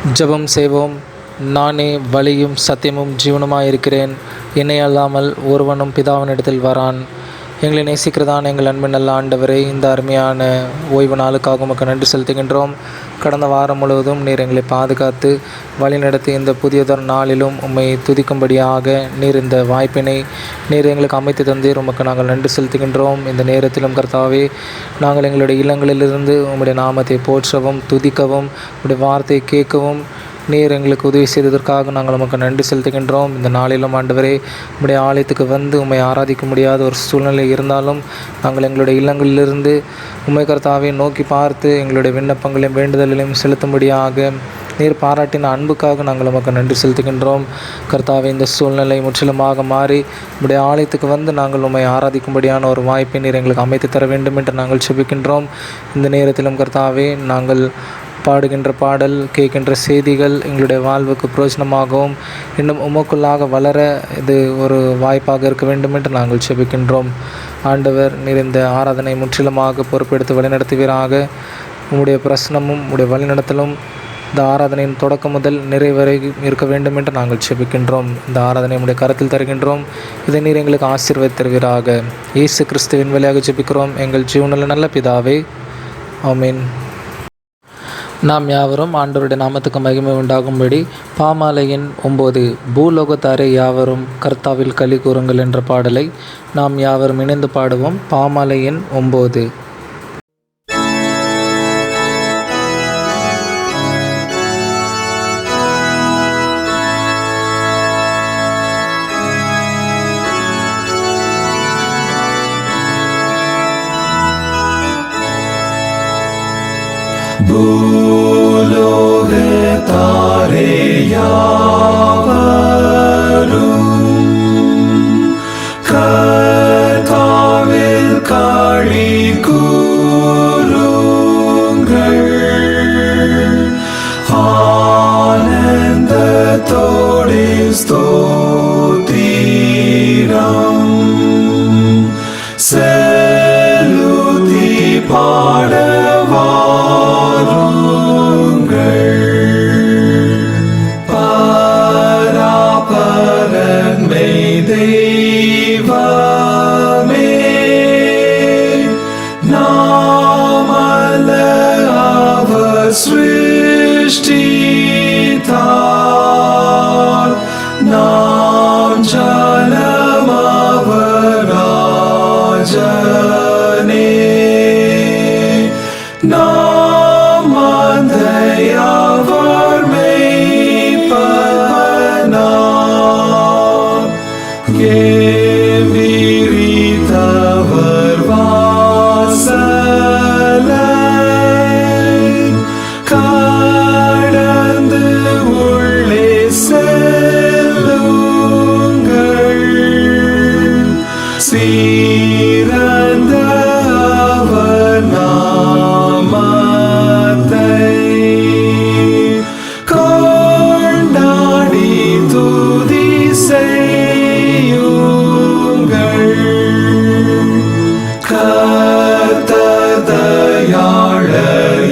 ஜெபம் செய்வோம். நானே வழியும் சத்தியமும் ஜீவனுமாயிருக்கிறேன். என்னை அல்லாமல் ஒருவனும் பிதாவினிடத்தில் வரான். எங்களை நேசிக்கிறதான எங்கள் அன்பின் நல்ல ஆண்டவரே, இந்த அருமையான ஓய்வு நாளுக்காக உமக்கு நன்றி செலுத்துகின்றோம். கடந்த வாரம் முழுவதும் நீர் எங்களை பாதுகாத்து வழிநடத்தி இந்த புதியதொரு நாளிலும் உம்மை துதிக்கும்படியாக நீர் இந்த வாய்ப்பினை நீர் எங்களுக்கு அமைத்து தந்தீர். உமக்கு நாங்கள் நன்றி செலுத்துகின்றோம். இந்த நேரத்திலும் கர்த்தாவே, நாங்கள் எங்களுடைய இல்லங்களிலிருந்து உம்முடைய நாமத்தை போற்றவும் துதிக்கவும் உம்முடைய வார்த்தையை கேட்கவும் நீர் எங்களுக்கு உதவி செய்ததற்காக நாங்கள் உமக்கு நன்றி செலுத்துகின்றோம். இந்த நாளிலும் ஆண்டவரே, உம்முடைய ஆலயத்துக்கு வந்து உம்மை ஆராதிக்க முடியாத ஒரு சூழ்நிலை இருந்தாலும் நாங்கள் எங்களுடைய இல்லங்களிலிருந்து உம்மை கர்த்தாவை நோக்கி பார்த்து எங்களுடைய விண்ணப்பங்களையும் வேண்டுதலையும் செலுத்தும்படியாக நீர் பாராட்டின அன்புக்காக நாங்கள் உமக்கு நன்றி செலுத்துகின்றோம். கர்த்தாவே, இந்த சூழ்நிலை முற்றிலுமாக மாறி உம்முடைய ஆலயத்துக்கு வந்து நாங்கள் உம்மை ஆராதிக்கும்படியான ஒரு வாய்ப்பை நீர் எங்களுக்கு அமைத்து தர வேண்டும் என்று நாங்கள் செபிக்கின்றோம். இந்த நேரத்திலும் கர்த்தாவே, நாங்கள் பாடுகின்ற பாடல், கேட்கின்ற செய்திகள் எங்களுடைய வாழ்வுக்கு பிரயோஜனமாகவும் இன்னும் உமக்குள்ளாக வளர இது ஒரு வாய்ப்பாக இருக்க வேண்டும் என்று நாங்கள் செபிக்கின்றோம். ஆண்டவர், நீர் இந்த ஆராதனை முற்றிலுமாக பொறுப்பெடுத்து வழிநடத்துவீராக. உம்முடைய பிரசனமும் உம்முடைய வழிநடத்தலும் இந்த ஆராதனையின் தொடக்கம் முதல் நிறைவரை இருக்க வேண்டும் என்று நாங்கள் செபிக்கின்றோம். இந்த ஆராதனை உம்முடைய கருத்தில் தருகின்றோம். இதை நீர் எங்களுக்கு ஆசீர்வதித்து தருவீராக. இயேசு கிறிஸ்துவின் வழியாக ஜெபிக்கிறோம் எங்கள் ஜீவனுள்ள நல்ல பிதாவே, ஆமீன். நாம் யாவரும் ஆண்டவருடைய நாமத்துக்கு மகிமை உண்டாகும்படி பாமாலையின் 9 பூலோகத்தாரே யாவரும் கர்த்தாவில் களி கூறுங்கள் என்ற பாடலை நாம் யாவரும் இணைந்து பாடுவோம். பாமாலையின் 9. பூலோகத்தாரே யாவரும் கர்த்தாவில் களி கூறுங்கள். ஆனந்தத்தோடே ஸ்தோத்திரம் செலுத்தி பாடவா தெய்வமே, நாமல்ல அவர் சிருஷ்டித்தார், நாம் ஜனம் அவர் ராஜனே. நாம் மந்தை அவர் மேய்ப்பனார், விரித்தவர் வாசலை கடந்து உள்ளே செல்லுங்கள். சிறந்த அவர் நாமத்தை கொண்டாடி துதி கர்த்தர் தயாளர்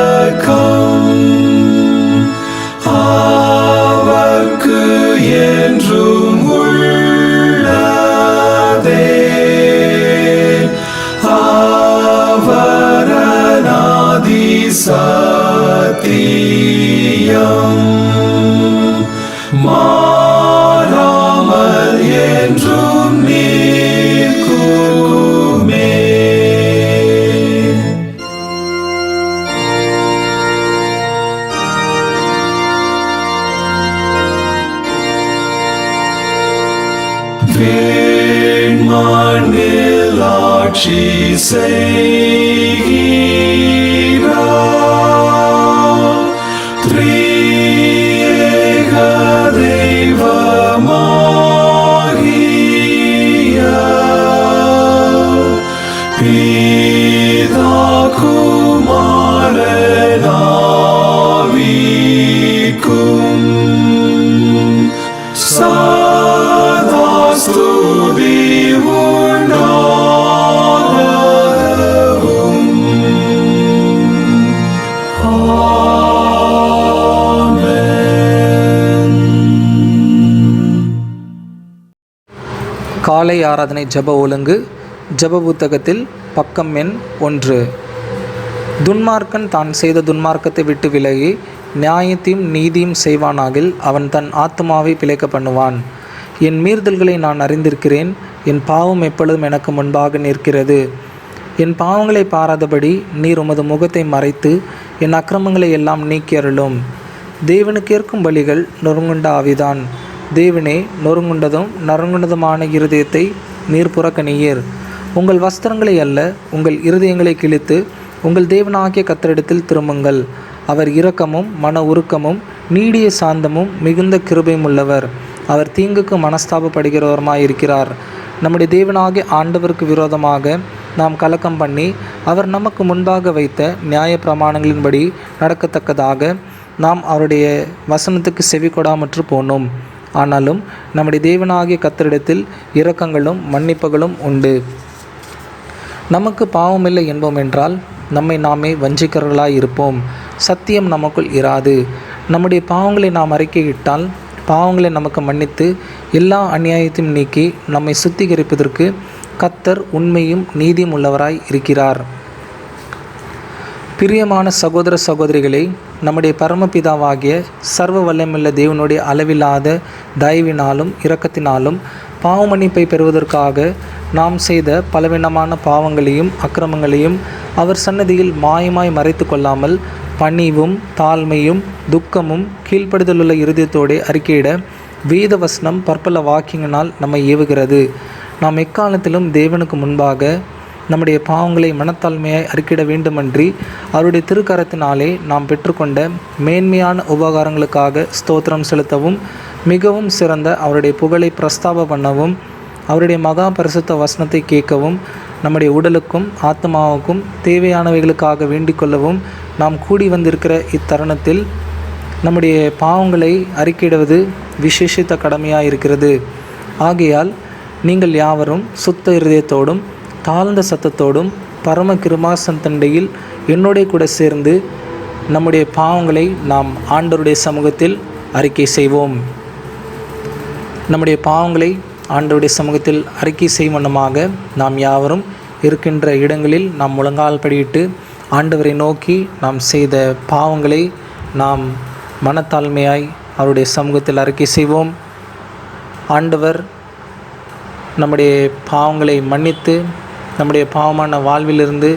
இரக்கம், அவர்க்கு என்றும் உள்ளதே. அவர் அநாதி சத்தியம், மாறாமல் என்றும் நீக்குமே. விண்மண்ணில் ஆட்சி செய்கிறார் திரியேக தெய்வமாகிய பிதா குமாரனாவிக்கும் சதா ஸ்துதி உண்டாகவும். காலை ஆராதனை ஜெப ஒழுங்கு ஜெப புத்தகத்தில் பக்கம் எண் 1. துன்மார்க்கன் தான் செய்த துன்மார்க்கத்தை விட்டு விலகி நியாயத்தையும் நீதியும் செய்வானாகில் அவன் தன் ஆத்துமாவை பிழைக்க பண்ணுவான். என் மீறுதல்களை நான் அறிந்திருக்கிறேன், என் பாவம் எப்பொழுதும் எனக்கு முன்பாக நிற்கிறது. என் பாவங்களை பாராதபடி நீர் உமது முகத்தை மறைத்து என் அக்கிரமங்களை எல்லாம் நீக்கி அருளும். தேவனுக்கு ஏற்கும் பலிகள் நொறுங்குண்ட ஆவிதான். தேவனே, நொறுங்குண்டதும் நறுங்குண்டதுமான இருதயத்தை நீர் புறக்கணியீர். உங்கள் வஸ்திரங்களை அல்ல, உங்கள் இருதயங்களை கிழித்து உங்கள் தேவனாகிய கர்த்தரிடத்தில் திரும்புங்கள். அவர் இரக்கமும் மன உருக்கமும் நீடிய சாந்தமும் மிகுந்த கிருபையும் உள்ளவர். அவர் தீங்குக்கு மனஸ்தாபப்படுகிறவருமாயிருக்கிறார். நம்முடைய தேவனாகிய ஆண்டவருக்கு விரோதமாக நாம் கலக்கம் பண்ணி அவர் நமக்கு முன்பாக வைத்த நியாய பிரமாணங்களின்படி நடக்கத்தக்கதாக நாம் அவருடைய வசனத்துக்கு செவி கொடாமற்று போனோம். ஆனாலும் நம்முடைய தேவனாகிய கர்த்தரிடத்தில் இரக்கங்களும் மன்னிப்புகளும் உண்டு. நமக்கு பாவமில்லை என்போம் என்றால் நம்மை நாமே வஞ்சிக்கிறவர்களாய் இருப்போம். சத்தியம் நமக்குள் இராது. நம்முடைய பாவங்களை நாம் அறிக்கையிட்டால் பாவங்களை நமக்கு மன்னித்து எல்லா அநியாயத்தையும் நீக்கி நம்மை சுத்திகரிப்பதற்கு கர்த்தர் உண்மையும் நீதியும் உள்ளவராய் இருக்கிறார். பிரியமான சகோதர சகோதரிகளை, நம்முடைய பரமபிதாவாகிய சர்வ வல்லமையுள்ள தேவனுடைய அளவில்லாத தயவினாலும் இரக்கத்தினாலும் பாவ மன்னிப்பை பெறுவதற்காக நாம் செய்த பலவீனமான பாவங்களையும் அக்கிரமங்களையும் அவர் சன்னதியில் மாயமாய் மறைத்து கொள்ளாமல் பணிவும் தாழ்மையும் துக்கமும் கீழ்ப்படுதலுள்ள இருதயத்தோடு அறிக்கையிட வேத வசனம் பற்பல வாக்கியங்களால் நம்மை ஏவுகிறது. நாம் எக்காலத்திலும் தேவனுக்கு முன்பாக நம்முடைய பாவங்களை மனத்தாழ்மையாய் அறிக்கையிட வேண்டுமன்றி அவருடைய திருக்கரத்தினாலே நாம் பெற்றுக்கொண்ட மேன்மையான உபகாரங்களுக்காக ஸ்தோத்திரம் செலுத்தவும் மிகவும் சிறந்த அவருடைய புகழை பிரஸ்தாப பண்ணவும் அவருடைய மகா பரிசுத்த வசனத்தை கேட்கவும் நம்முடைய உடலுக்கும் ஆத்மாவுக்கும் தேவையானவைகளுக்காக வேண்டிக் கொள்ளவும் நாம் கூடி வந்திருக்கிற இத்தருணத்தில் நம்முடைய பாவங்களை அறிக்கையிடுவது விசேஷித்த கடமையாக இருக்கிறது. ஆகையால் நீங்கள் யாவரும் சுத்த இருதயத்தோடும் தாழ்ந்த சத்தத்தோடும் பரம கிருபாசனத்தண்டையில் என்னுடைய கூட சேர்ந்து நம்முடைய பாவங்களை நாம் ஆண்டவருடைய சமூகத்தில் அறிக்கை செய்வோம். நம்முடைய பாவங்களை ஆண்டவருடைய சமூகத்தில் அறிக்கை செய்வனமாக நாம் யாவரும் இருக்கின்ற இடங்களில் நாம் முழங்கால் படியிட்டு ஆண்டவரை நோக்கி நாம் செய்த பாவங்களை நாம் மனத்தாழ்மையாய் அவருடைய சமூகத்தில் அறிக்கை செய்வோம். ஆண்டவர் நம்முடைய பாவங்களை மன்னித்து நம்முடைய பாவமான வாழ்விலிருந்து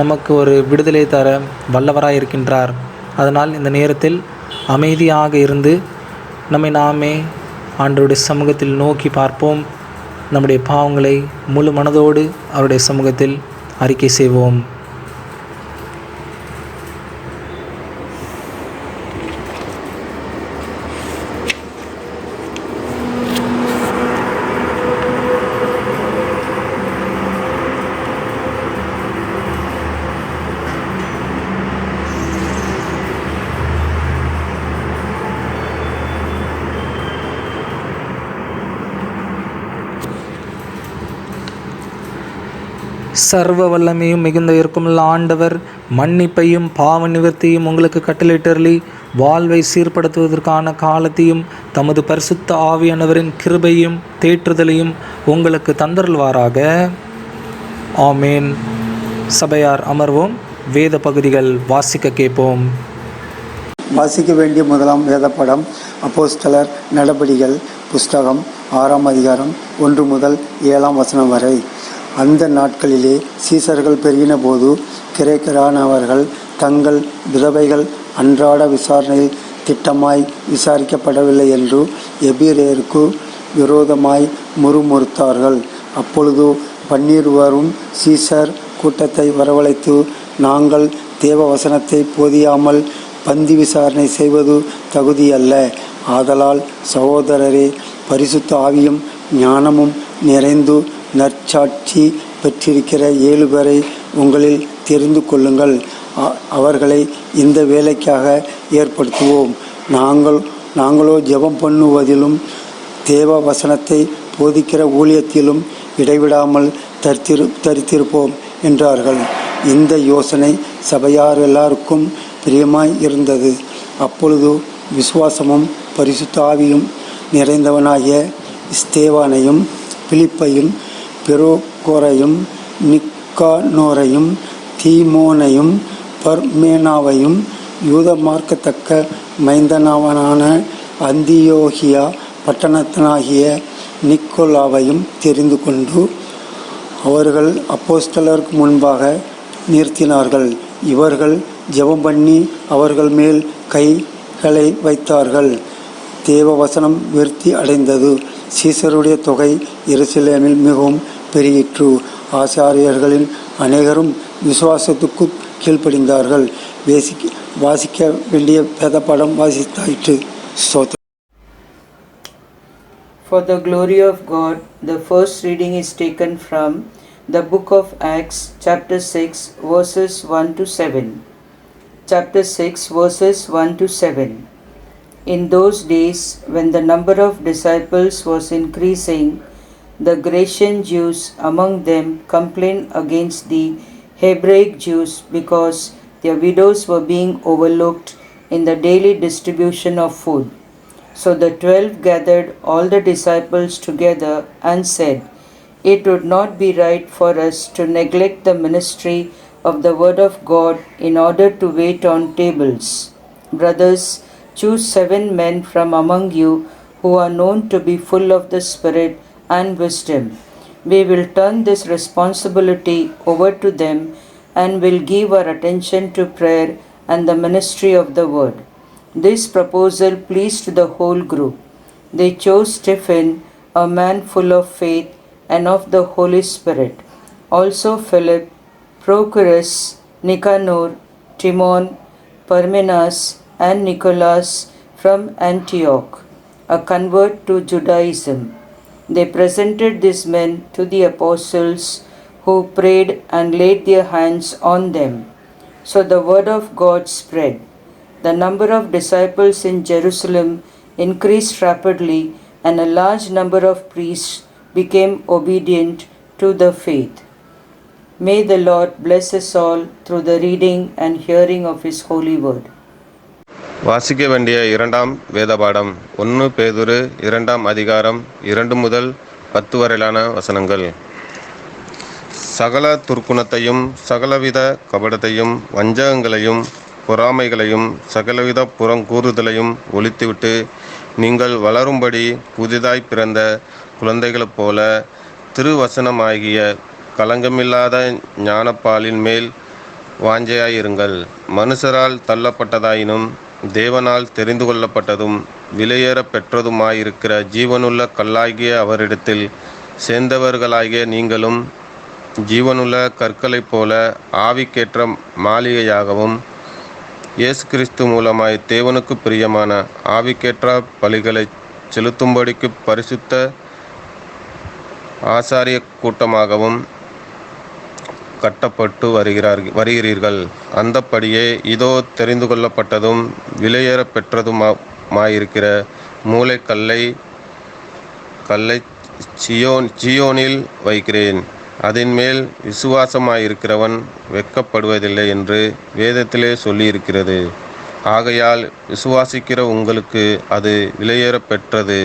நமக்கு ஒரு விடுதலை தர வல்லவராய் இருக்கின்றார். அதனால் இந்த நேரத்தில் அமைதியாக இருந்து நம்மை நாமே ஆண்டவருடைய சமூகத்தில் நோக்கி பார்ப்போம். நம்முடைய பாவங்களை முழு மனதோடு அவருடைய சமூகத்தில் அறிக்கை செய்வோம். சர்வ வல்லமையும் மிகுந்த இருக்குமுள்ள ஆண்டவர் மன்னிப்பையும் பாவ நிவர்த்தியும் உங்களுக்கு கட்டளையிட்டருளி வாழ்வை சீர்படுத்துவதற்கான காலத்தையும் தமது பரிசுத்த ஆவியானவரின் கிருபையும் தேற்றுதலையும் உங்களுக்கு தந்தருள்வாராக. ஆமேன். சபையார் அமர்வோம். வேத பகுதிகள் வாசிக்க கேட்போம். வாசிக்க வேண்டிய முதலாம் வேத படம் அப்போஸ்தலர் நடபடிகள் புஸ்தகம் 6ஆம் அதிகாரம் 1 முதல் 7ஆம் வசனம் வரை. அந்த நாட்களிலே சீசர்கள் பெருகின போது கிரேக்கரானவர்கள் தங்கள் விதவைகள் அன்றாட விசாரணையில் திட்டமாய் விசாரிக்கப்படவில்லை என்று எபிரேயருக்கு விரோதமாய் முறுமுறுத்தார்கள். அப்பொழுது 12 சீசர் கூட்டத்தை வரவழைத்து, நாங்கள் தேவ வசனத்தை போதியாமல் பந்தி விசாரணை செய்வது தகுதியல்ல. ஆதலால் சகோதரரே, பரிசுத்த ஆவியும் ஞானமும் நிறைந்து நற்சாட்சி பெற்றிருக்கிற 7 பேரை உங்களில் தெரிந்து கொள்ளுங்கள். அவர்களை இந்த வேலைக்காக ஏற்படுத்துவோம். நாங்களோ ஜெபம் பண்ணுவதிலும் தேவ வசனத்தை போதிக்கிற ஊழியத்திலும் இடைவிடாமல் தரித்திருப்போம் என்றார்கள். இந்த யோசனை சபையார் எல்லாருக்கும் பிரியமாய் இருந்தது. அப்பொழுது விசுவாசமும் பரிசுத்த ஆவியும் நிறைந்தவனாகிய ஸ்தேவானையும் பிலிப்பையும் பெரோகோரையும் நிக்கானோரையும் தீமோனையும் பர்மேனாவையும் யூத மார்க்கத்தக்க மைந்தனவனான அந்தியோகியா பட்டணத்தனாகிய நிக்கோலாவையும் தெரிந்து கொண்டு அவர்கள் அப்போஸ்தலருக்கு முன்பாக நிறுத்தினார்கள். இவர்கள் ஜெபம் பண்ணி அவர்கள் மேல் கைகளை வைத்தார்கள். தேவ வசனம் விருத்தி அடைந்தது. சீசருடைய தொகை எருசலேமில் மிகவும் பெருகிற்று. ஆசாரியர்களின் அநேகரும் விசுவாசத்துக்கு கீழ்ப்படிந்தார்கள். வாசிக்க வேண்டிய வேத பாடம் வாசித்தாயிற்று. ஸ்தோத்திரம். For the glory of God, the first reading is taken from the book of Acts, chapter 6, verses 1 to 7. Chapter 6, verses 1 to 7. In those days, when the number of disciples was increasing, the Grecian Jews among them complained against the Hebraic Jews because their widows were being overlooked in the daily distribution of food. So the 12 gathered all the disciples together and said, "It would not be right for us to neglect the ministry of the word of God in order to wait on tables. Brothers, choose 7 men from among you who are known to be full of the Spirit and wisdom. We will turn this responsibility over to them and will give our attention to prayer and the ministry of the word." This proposal pleased the whole group. They chose Stephen, a man full of faith and of the Holy Spirit, also Philip, Prochorus, Nicanor, Timon, Parmenas, and Nicholas from Antioch, a convert to Judaism. They presented these men to the apostles, who prayed and laid their hands on them. So the word of God spread. The number of disciples in Jerusalem increased rapidly, and a large number of priests became obedient to the faith. May the Lord bless us all through the reading and hearing of His holy word. வாசிக்க வேண்டிய இரண்டாம் வேதபாடம் 1 பேதுரு 2ஆம் அதிகாரம் 2 முதல் 10 வரையிலான வசனங்கள். சகல துர்க்குணத்தையும் சகலவித கபடத்தையும் வஞ்சகங்களையும் பொறாமைகளையும் சகலவித புறங்கூறுதலையும் ஒழித்துவிட்டு நீங்கள் வளரும்படி புதிதாய் பிறந்த குழந்தைகளைப் போல திருவசனமாகிய களங்கமில்லாத ஞானப்பாலின் மேல் வாஞ்சையாயிருங்கள். மனுஷரால் தள்ளப்பட்டதாயினும் தேவனால் தெரிந்து கொள்ளப்பட்டதும் விலையேற பெற்றதுமாயிருக்கிற ஜீவனுள்ள கல்லாகிய அவரிடத்தில் சேர்ந்தவர்களாகிய நீங்களும் ஜீவனுள்ள கற்களைப் போல ஆவிக்கேற்ற மாளிகையாகவும் இயேசு கிறிஸ்து மூலமாய் தேவனுக்கு பிரியமான ஆவிக்கேற்ற பலிகளை செலுத்தும்படிக்கு பரிசுத்த ஆசாரிய கூட்டமாகவும் கட்டப்பட்டு வருகிறீர்கள். அந்தப்படியே இதோ தெரிந்து கொள்ளப்பட்டதும் விலையேற பெற்றதுமாயிருக்கிற மூளைக்கல்லை சியோனில் வைக்கிறேன். அதன்மேல் விசுவாசமாயிருக்கிறவன் வெட்கப்படுவதில்லை என்று வேதத்திலே சொல்லியிருக்கிறது. ஆகையால் விசுவாசிக்கிற உங்களுக்கு அது விலையேற பெற்றது.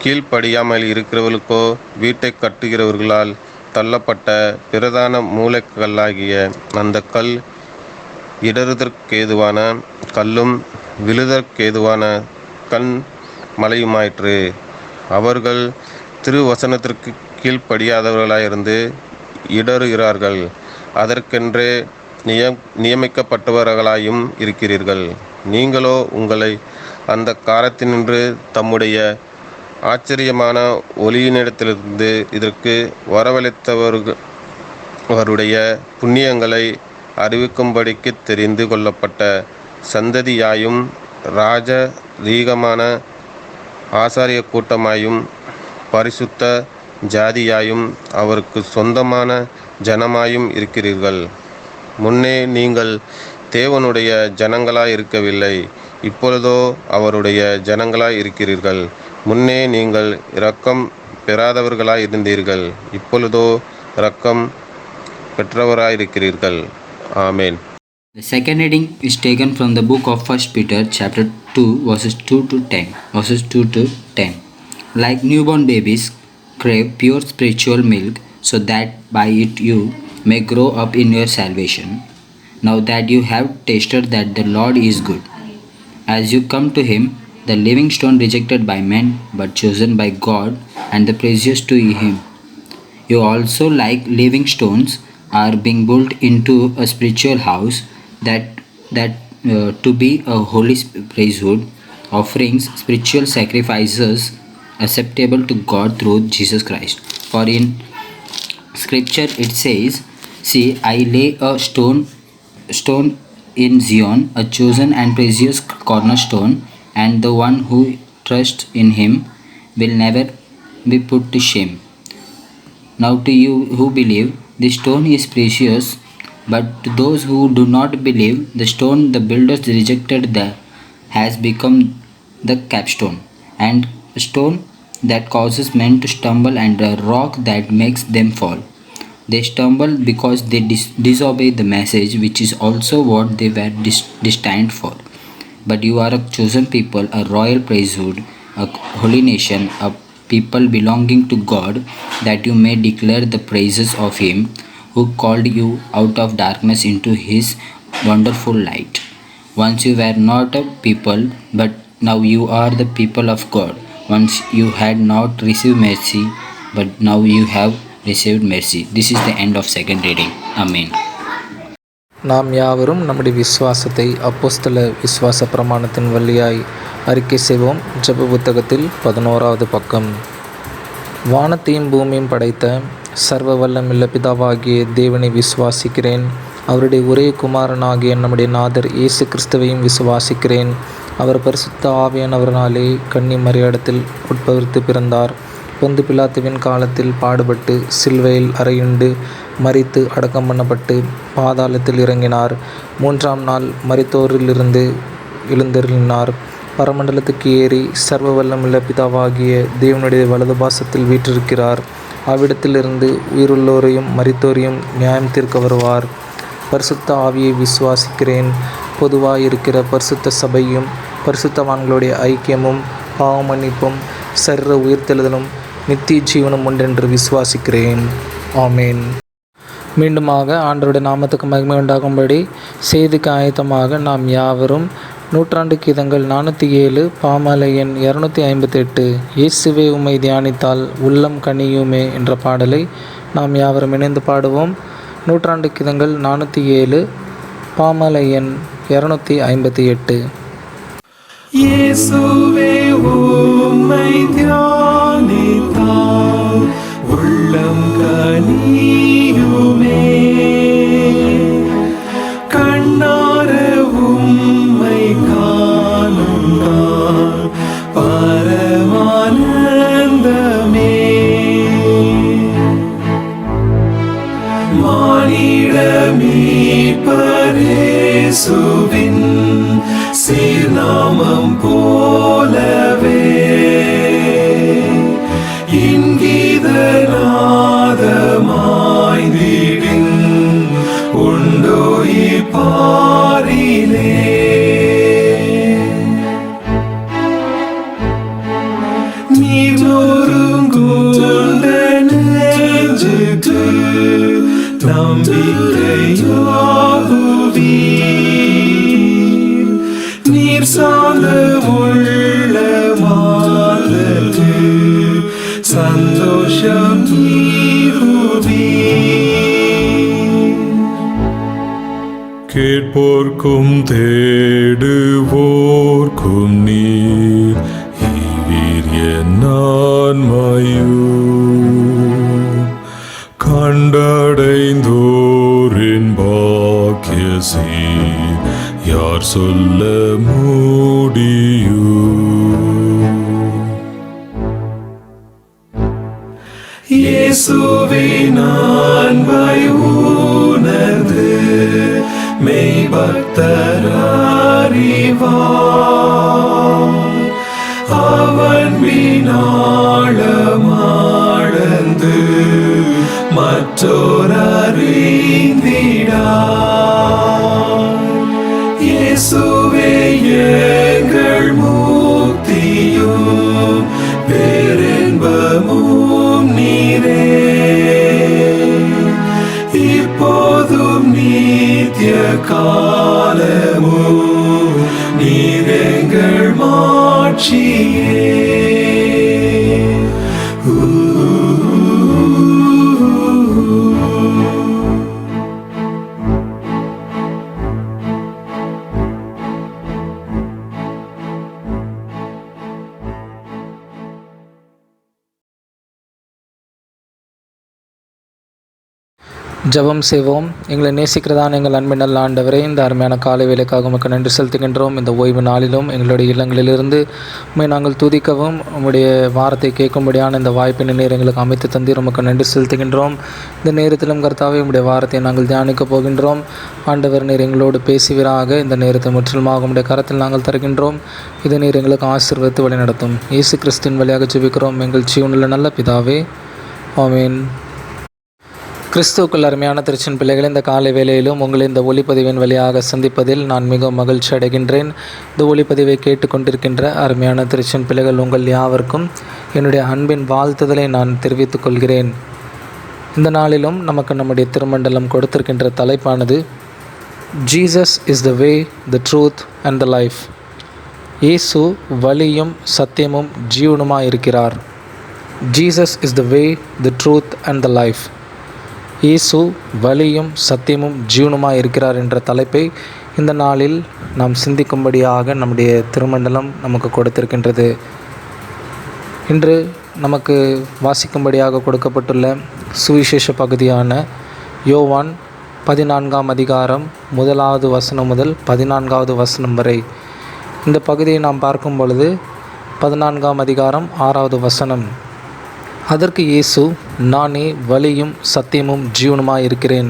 கீழ்ப்படியாமல் இருக்கிறவர்களுக்கோ வீட்டை கட்டுகிறவர்களால் தள்ளப்பட்ட பிரதான மூளைக்கல்லாகிய அந்த கல் இடறுதற்கேதுவான கல்லும் விழுதற்கேதுவான கண் மலையுமாயிற்று. அவர்கள் திருவசனத்திற்கு கீழ்ப்படியாதவர்களாயிருந்து இடறுகிறார்கள். அதற்கென்றே நியமிக்கப்பட்டவர்களாயும் இருக்கிறீர்கள். நீங்களோ உங்களை அந்த காலத்தினின்று தம்முடைய ஆச்சரியமான ஒளியினிடத்திலிருந்து இதற்கு வரவழைத்தவருடைய புண்ணியங்களை அறிவிக்கும்படிக்கு தெரிந்து கொள்ளப்பட்ட சந்ததியாயும் ராஜரீகமான ஆசாரிய கூட்டமாயும் பரிசுத்த ஜாதியாயும் அவருக்கு சொந்தமான ஜனமாயும் இருக்கிறீர்கள். முன்னே நீங்கள் தேவனுடைய ஜனங்களாய் இருக்கவில்லை, இப்பொழுதோ அவருடைய ஜனங்களாய் இருக்கிறீர்கள். முன்னே நீங்கள் இரக்கம் பெறாதவர்களாய் இருந்தீர்கள், இப்பொழுதோ இரக்கம் பெற்றவராயிருக்கிறீர்கள். ஆமேன். The second reading is taken from the book of 1 Peter chapter 2 verses 2 to 10. Like newborn babies, crave pure spiritual milk, so that by it you may grow up in your salvation. Now that you have tasted that the Lord is good. As you come to him, the living stone rejected by men, but chosen by God and the precious to him. You also, like living stones, are being built into a spiritual house that to be a holy priesthood, offerings spiritual sacrifices acceptable to God through Jesus Christ. For in Scripture it says, "See, I lay a stone in Zion, a chosen and precious cornerstone, and the one who trusts in him will never be put to shame." Now to you who believe, the stone is precious, but to those who do not believe, the stone the builders rejected has become the capstone, and a stone that causes men to stumble, and a rock that makes them fall. They stumble because they disobey the message, which is also what they were destined for. But you are a chosen people, a royal priesthood, a holy nation, a people belonging to God, that you may declare the praises of him who called you out of darkness into his wonderful light. Once you were not a people, but now you are the people of God. Once you had not received mercy, but now you have received mercy. This is the end of second reading. Amen. நாம் யாவரும் நம்முடைய விசுவாசத்தை அப்போஸ்தல விசுவாச பிரமாணத்தின் வழியாய் அறிக்கை செய்வோம். ஜெப புத்தகத்தில் 11வது பக்கம். வானத்தையும் பூமியும் படைத்த சர்வ வல்லமுள்ள பிதாவாகிய தேவனை விசுவாசிக்கிறேன். அவருடைய ஒரே குமாரனாகிய நம்முடைய நாதர் இயேசு கிறிஸ்துவையும் விசுவாசிக்கிறேன். அவர் பரிசுத்த ஆவியானவராலே கன்னி மரியாடத்தில் உட்பவித்து பிறந்தார். பொந்து பிலாத்துவின் காலத்தில் பாடுபட்டு சிலுவையில் அறையுண்டு மரித்து அடக்கம் பண்ணப்பட்டு பாதாளத்தில் இறங்கினார். 3ஆம் நாள் மரித்தோரிலிருந்து எழுந்தருளினார். பரமண்டலத்துக்கு ஏறி சர்வ வல்லமுள்ள பிதாவாகிய தேவனுடைய வலது பாசத்தில் வீற்றிருக்கிறார். அவ்விடத்திலிருந்து உயிருள்ளோரையும் மரித்தோரையும் நியாயம் தீர்க்க வருவார். பரிசுத்த ஆவியை விசுவாசிக்கிறேன். பொதுவாக இருக்கிற பரிசுத்த சபையும் பரிசுத்தவான்களுடைய ஐக்கியமும் பாவ மன்னிப்பும் சரீர உயிர்த்தெழுதலும் நித்திய ஜீவனும் உண்டென்று விசுவாசிக்கிறேன். ஆமேன். மீண்டுமாக ஆண்டவருடைய நாமத்துக்கு மகிமை உண்டாகும்படி செய்திக்கு ஆயத்தமாக நாம் யாவரும் நூற்றாண்டு கீதங்கள் 407, பாமாலை எண் 258, இயேசுவே உம்மை தியானித்தால் உள்ளம் கனியுமே என்ற பாடலை நாம் யாவரும் இணைந்து பாடுவோம். நூற்றாண்டு கீதங்கள் 407, பாமாலை எண் 258. இயேசுவே உம்மை தியானித்தால் உள்ளம் கனியுமே, கண்ணார உம்மை காணும் நாள் பரமானந்தமே. மானிட மீட்பரேசுவின் சீர்நாமம் போலவே இங்கீதநாதமாய்ந்திடின் உண்டோ இப்பாரிலே. நீர் நொறுங்குண்ட நெஞ்சுக்கு நம்பிக்கையாகுவீர். நீர் சார்ந்த உள்ள மாதற்கு சந்தோஷம் நீருவீர். கேட்போர்க்கும் தேடுவோர்க்கும் நீர் ஈவீர் என்னான்மையும் கண்டடைந்தோரின் பாக்கியசீர் யார் சொல்ல முடியும். இயேசுவின் அன்பை உணர்ந்து மெய்பக்தரறிவார். அவன் வினாளமாடந்து மற்றோர் அறிந்திடார். இயேசுவே எங்கள் முக்தியும் பேரின்பமும் நித்திய காலமோ நீர் எங்கள் மாட்சியே. ஜெபம் செய்வோம். எங்களை நேசிக்கிறதான எங்கள் அன்பின் நல்ல ஆண்டவரே, இந்த அருமையான காலை வேலைக்காக உமக்கு நன்றி செலுத்துகின்றோம். இந்த ஓய்வு நாளிலும் எங்களுடைய இல்லங்களிலிருந்து உம்மை நாங்கள் துதிக்கவும் உம்முடைய வார்த்தை கேட்கும்படியான இந்த வாய்ப்பினை நீர் எங்களுக்கு அமைத்து தந்தீர். உமக்கு நன்றி செலுத்துகின்றோம். இந்த நேரத்திலும் கர்த்தாவே உம்முடைய வார்த்தையை நாங்கள் தியானிக்கப் போகின்றோம். ஆண்டவர் நீர் எங்களோடு பேசுவீராக. இந்த நேரத்தை முற்றிலுமாக உம்முடைய கரத்தில் நாங்கள் தருகின்றோம். இதை நீர் எங்களுக்கு ஆசீர்வதித்து வழி நடத்தும். இயேசு கிறிஸ்துவின் வழியாக ஜெபிக்கிறோம் எங்கள் ஜீவனுள்ள நல்ல பிதாவே, ஆமென். கிறிஸ்துவுக்குள் அருமையான திருச்சின் பிள்ளைகள், இந்த காலை வேளையிலும் உங்களை இந்த ஒளிப்பதிவின் வழியாக சந்திப்பதில் நான் மிகவும் மகிழ்ச்சி அடைகின்றேன். இந்த ஒளிப்பதிவை கேட்டுக்கொண்டிருக்கின்ற அருமையான திருச்சின் பிள்ளைகள் உங்கள் யாவருக்கும் என்னுடைய அன்பின் வாழ்த்துதலை நான் தெரிவித்துக் கொள்கிறேன். இந்த நாளிலும் நமக்கு நம்முடைய திருமண்டலம் கொடுத்திருக்கின்ற தலைப்பானது Jesus is the way, the truth and the life. இயேசு வழியும் சத்தியமும் ஜீவனுமாக இருக்கிறார். Jesus is the way, the truth and the life. இயேசு வழியும் சத்தியமும் ஜீவனுமாய் இருக்கிறார் என்ற தலைப்பை இந்த நாளில் நாம் சிந்திக்கும்படியாக நம்முடைய திருமண்டலம் நமக்கு கொடுத்திருக்கின்றது. இன்று நமக்கு வாசிக்கும்படியாக கொடுக்கப்பட்டுள்ள சுவிசேஷ பகுதியான யோவான் 14ஆம் அதிகாரம் 1வது வசனம் முதல் 14வது வசனம் வரை. இந்த பகுதியை நாம் பார்க்கும் பொழுது 14ஆம் அதிகாரம் 6வது வசனம். அதற்கு இயேசு, நானே வழியும் சத்தியமும் ஜீவனுமாய் இருக்கிறேன்.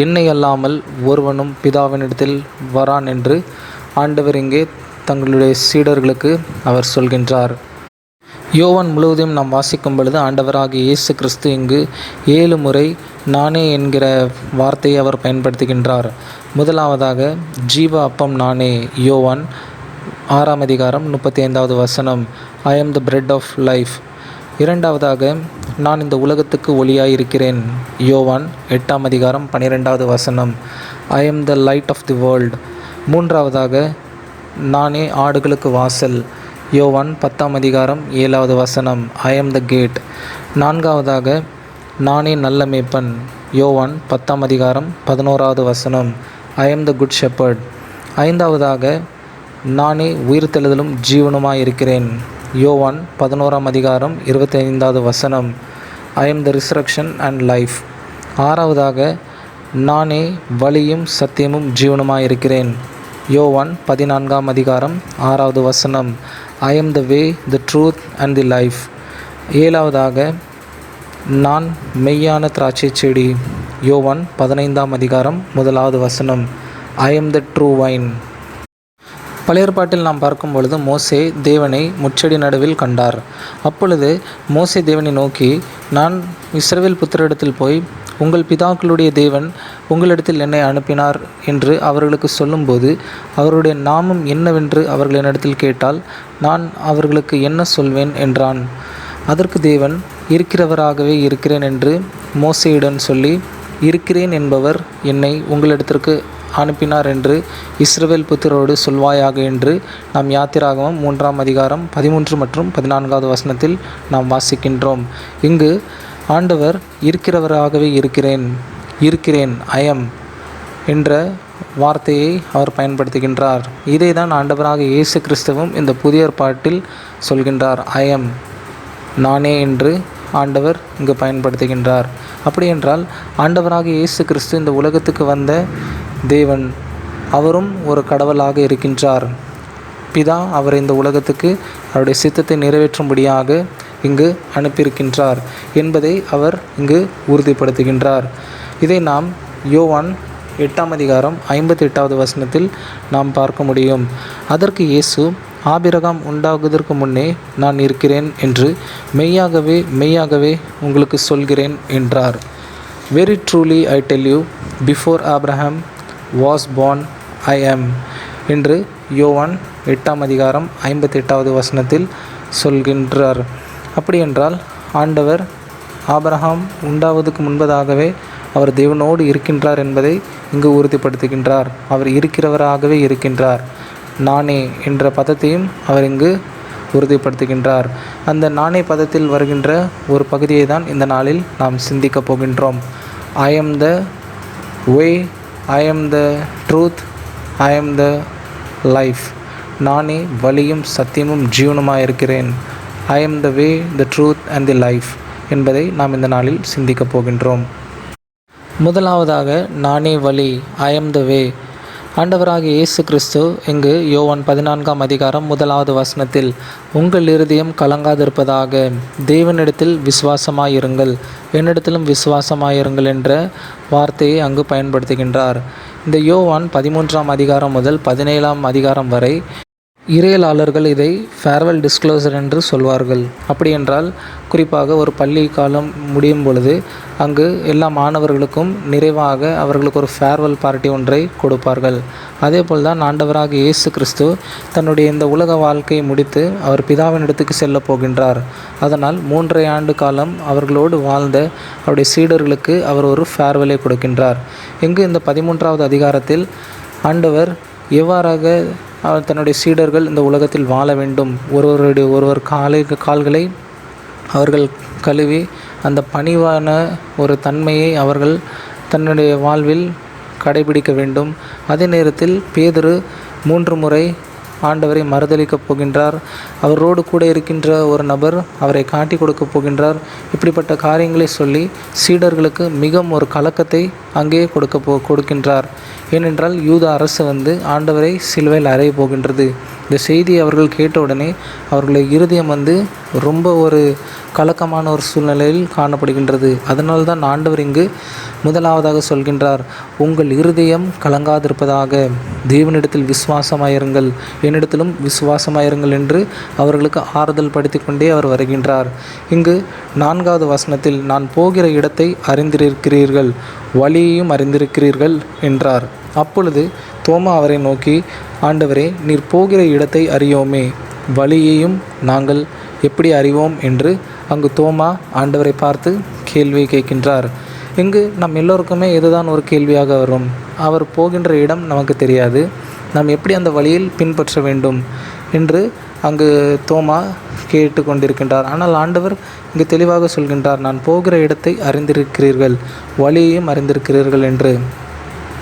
என்னை அல்லாமல் ஒருவனும் பிதாவினிடத்தில் வரான் என்று ஆண்டவர் இங்கே தங்களுடைய சீடர்களுக்கு அவர் சொல்கின்றார். யோவான் முழுவதையும் நாம் வாசிக்கும் பொழுது ஆண்டவராகிய இயேசு கிறிஸ்து இங்கு 7 முறை நானே என்கிற வார்த்தையை அவர் பயன்படுத்துகின்றார். முதலாவதாக ஜீவ அப்பம் நானே, யோவான் 6ஆம் அதிகாரம் 35வது வசனம், I am the bread of life. இரண்டாவதாக நான் இந்த உலகத்துக்கு ஒளியாயிருக்கிறேன், யோவான் 8ஆம் அதிகாரம் 12வது வசனம், I am the light of the world. மூன்றாவதாக நானே ஆடுகளுக்கு வாசல், யோவான் 10ஆம் அதிகாரம் 7வது வசனம், ஐ ஆம் த கேட். நான்காவதாக நானே நல்ல மேய்ப்பன், யோவான் 10ஆம் அதிகாரம் 11வது வசனம், I am the good shepherd. ஐந்தாவதாக நானே உயிர்த்தெழுதலும் ஜீவனுமாய் இருக்கிறேன், யோவான் 11ஆம் அதிகாரம் 25வது வசனம், I am the resurrection and life. ஆறாவதாக நானே வழியும் சத்தியமும் ஜீவனுமாய் இருக்கிறேன், யோவான் 14ஆம் அதிகாரம் 6வது வசனம், I am the way, the truth and the life. ஏழாவதாக நான் மெய்யான திராட்சை செடி, யோவான் 15ஆம் அதிகாரம் 1வது வசனம், I am the true wine. பழைய ஏற்பாட்டில் நாம் பார்க்கும் பொழுது மோசே தேவனை முட்செடி நடுவில் கண்டார். அப்பொழுது மோசே தேவனை நோக்கி, நான் இஸ்ரவேல் புத்திரரிடத்தில் போய் உங்கள் பிதாக்களுடைய தேவன் உங்களிடத்தில் என்னை அனுப்பினார் என்று அவர்களுக்கு சொல்லும்போது அவருடைய நாமம் என்னவென்று அவர்கள் என்னிடத்தில் கேட்டால் நான் அவர்களுக்கு என்ன சொல்வேன் என்றான். அதற்கு தேவன், இருக்கிறவராகவே இருக்கிறேன் என்று மோசேயுடன் சொல்லி, இருக்கிறேன் என்பவர் என்னை உங்களிடத்திற்கு அனுப்பினார் என்று இஸ்ரவேல் புத்திரோடு சொல்வாயாக என்று நாம் யாத்திராகமம் 3ஆம் அதிகாரம் 13 மற்றும் 14வது வசனத்தில் நாம் வாசிக்கின்றோம். இங்கு ஆண்டவர் இருக்கிறவராகவே இருக்கிறேன் ஐ எம் என்ற வார்த்தையை அவர் பயன்படுத்துகின்றார். இதை தான் ஆண்டவராக இயேசு கிறிஸ்துவும் இந்த புதிய ஏற்பாட்டில் சொல்கின்றார். ஐ எம், நானே என்று ஆண்டவர் இங்கு பயன்படுத்துகின்றார். அப்படி என்றால் ஆண்டவராக இயேசு கிறிஸ்து இந்த உலகத்துக்கு வந்த தேவன், அவரும் ஒரு கடவுளாக இருக்கின்றார். பிதா அவரை இந்த உலகத்துக்கு அவருடைய சித்தத்தை நிறைவேற்றும்படியாக இங்கு அனுப்பியிருக்கின்றார் என்பதை அவர் இங்கு உறுதிப்படுத்துகின்றார். இதை நாம் யோவான் 8ஆம் அதிகாரம் 58வது வசனத்தில் நாம் பார்க்க முடியும். அதற்கு இயேசு, ஆபிரகாம் உண்டாகுவதற்கு முன்னே நான் இருக்கிறேன் என்று மெய்யாகவே உங்களுக்கு சொல்கிறேன் என்றார். Very truly I tell you, before Abraham was born ஐ ஆம் என்று யோவான் 8ஆம் அதிகாரம் 58வது வசனத்தில் சொல்கின்றார். அப்படி என்றால் ஆண்டவர் ஆபிரகாம் உண்டாவதுக்கு முன்பதாகவே அவர் தேவனோடு இருக்கின்றார் என்பதை இங்கு உறுதிப்படுத்துகின்றார். அவர் இருக்கிறவராகவே இருக்கின்றார். நானே என்ற பதத்தையும் அவர் இங்கு உறுதிப்படுத்துகின்றார். அந்த நானே பதத்தில் வருகின்ற ஒரு பகுதியை தான் இந்த நாளில் நாம் சிந்திக்கப் போகின்றோம். I am the way, I am the truth, I am the life. நானே வழியும் சத்தியமும் ஜீவனுமாக இருக்கிறேன். I am the way, the truth and the life என்பதை நாம் இந்த நாளில் சிந்திக்கப் போகின்றோம். முதலாவதாக நானே வழி, ஐ எம் த வே. ஆண்டவராகிய இயேசு கிறிஸ்து இங்கு யோவான் 14ஆம் அதிகாரம் 1வது வசனத்தில் உங்கள் இருதயம் கலங்காதிருப்பதாக, தேவனிடத்தில் விசுவாசமாயிருங்கள், என்னிடத்திலும் விசுவாசமாயிருங்கள் என்ற வார்த்தையை அங்கு பயன்படுத்துகின்றார். இந்த யோவான் 13ஆம் அதிகாரம் முதல் 17ஆம் அதிகாரம் வரை இறையலாளர்கள் இதை ஃபேர்வெல் டிஸ்க்ளோசர் என்று சொல்வார்கள். அப்படி என்றால் குறிப்பாக ஒரு பள்ளி காலம் முடியும் பொழுது அங்கு எல்லா மாணவர்களுக்கும் நிறைவாக அவர்களுக்கு ஒரு ஃபேர்வெல் பார்ட்டி ஒன்றை கொடுப்பார்கள். அதேபோல் தான் ஆண்டவராக இயேசு கிறிஸ்து தன்னுடைய இந்த உலக வாழ்க்கையை முடித்து அவர் பிதாவின் இடத்துக்கு செல்ல போகின்றார். அதனால் 3.5 ஆண்டு காலம் அவர்களோடு வாழ்ந்த அவருடைய சீடர்களுக்கு அவர் ஒரு ஃபேர்வெலை கொடுக்கின்றார். இங்கு இந்த 13வது அதிகாரத்தில் ஆண்டவர் எவ்வாறாக அவர் தன்னுடைய சீடர்கள் இந்த உலகத்தில் வாழ வேண்டும், ஒருவர் கால்களை அவர்கள் கழுவி அந்த பணிவான ஒரு தன்மையை அவர்கள் தன்னுடைய வாழ்வில் கடைபிடிக்க வேண்டும். அதே நேரத்தில் பேதுரு 3 முறை ஆண்டவரை மறுதலிக்கப் போகின்றார். அவரோடு கூட இருக்கின்ற ஒரு நபர் அவரை காட்டி கொடுக்க போகின்றார். இப்படிப்பட்ட காரியங்களை சொல்லி சீடர்களுக்கு மிகவும் ஒரு கலக்கத்தை அங்கே கொடுக்கின்றார். ஏனென்றால் யூத அரசு ஆண்டவரை சிலுவையில் அறைய போகின்றது. இந்த செய்தியை அவர்கள் கேட்டவுடனே அவர்களுடைய இருதயம் ரொம்ப ஒரு கலக்கமான ஒரு சூழ்நிலையில் காணப்படுகின்றது. அதனால்தான் ஆண்டவர் இங்கு முதலாவதாக சொல்கின்றார், உங்கள் இருதயம் கலங்காதிருப்பதாக, தேவனிடத்தில் விசுவாசமாயிருங்கள், என்னிடத்திலும் விசுவாசமாயிருங்கள் என்று அவர்களுக்கு ஆறுதல் படுத்தி கொண்டே அவர் வருகின்றார். இங்கு 4வது வசனத்தில் நான் போகிற இடத்தை அறிந்திருக்கிறீர்கள், வழியையும் அறிந்திருக்கிறீர்கள் என்றார். அப்பொழுது தோமா அவரை நோக்கி, ஆண்டவரே, நீர் போகிற இடத்தை அறியோமே, வழியையும் நாங்கள் எப்படி அறிவோம் என்று அங்கு தோமா ஆண்டவரை பார்த்து கேள்வி கேட்கின்றார். இங்கு நம் எல்லோருக்குமே இதுதான் ஒரு கேள்வியாக வரும். அவர் போகின்ற இடம் நமக்கு தெரியாது, நாம் எப்படி அந்த வழியில் பின்பற்ற வேண்டும் என்று அங்கு தோமா கேட்டு கொண்டிருக்கின்றார். ஆனால் ஆண்டவர் இங்கு தெளிவாக சொல்கின்றார், நான் போகிற இடத்தை அறிந்திருக்கிறீர்கள், வழியையும் அறிந்திருக்கிறீர்கள் என்று.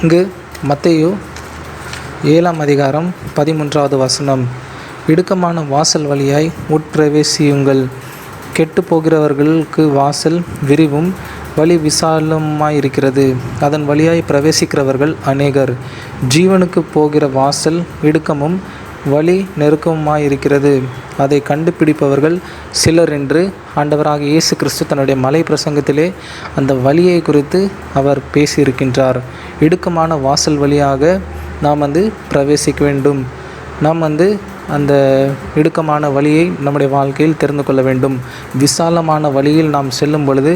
இங்கு மத்தேயு 7ஆம் அதிகாரம் 13வது வசனம், இடுக்கமான வாசல் வழியாய் உட்பிரவேசியுங்கள், கெட்டு போகிறவர்களுக்கு வாசல் விரிவும் வழி விசாலமாயிருக்கிறது, அதன் வழியாய் பிரவேசிக்கிறவர்கள் அநேகர், ஜீவனுக்கு போகிற வாசல் இடுக்கமும் வழி நெருக்கமாயிருக்கிறது, அதை கண்டுபிடிப்பவர்கள் சிலர் என்று ஆண்டவராக இயேசு கிறிஸ்து தன்னுடைய மலை பிரசங்கத்திலே அந்த வழியை குறித்து அவர் பேசியிருக்கின்றார். இடுக்கமான வாசல் வழியாக நாம் பிரவேசிக்க வேண்டும். நாம் அந்த இடுக்கமான வழியை நம்முடைய வாழ்க்கையில் தெரிந்து கொள்ள வேண்டும். விசாலமான வழியில் நாம் செல்லும் பொழுது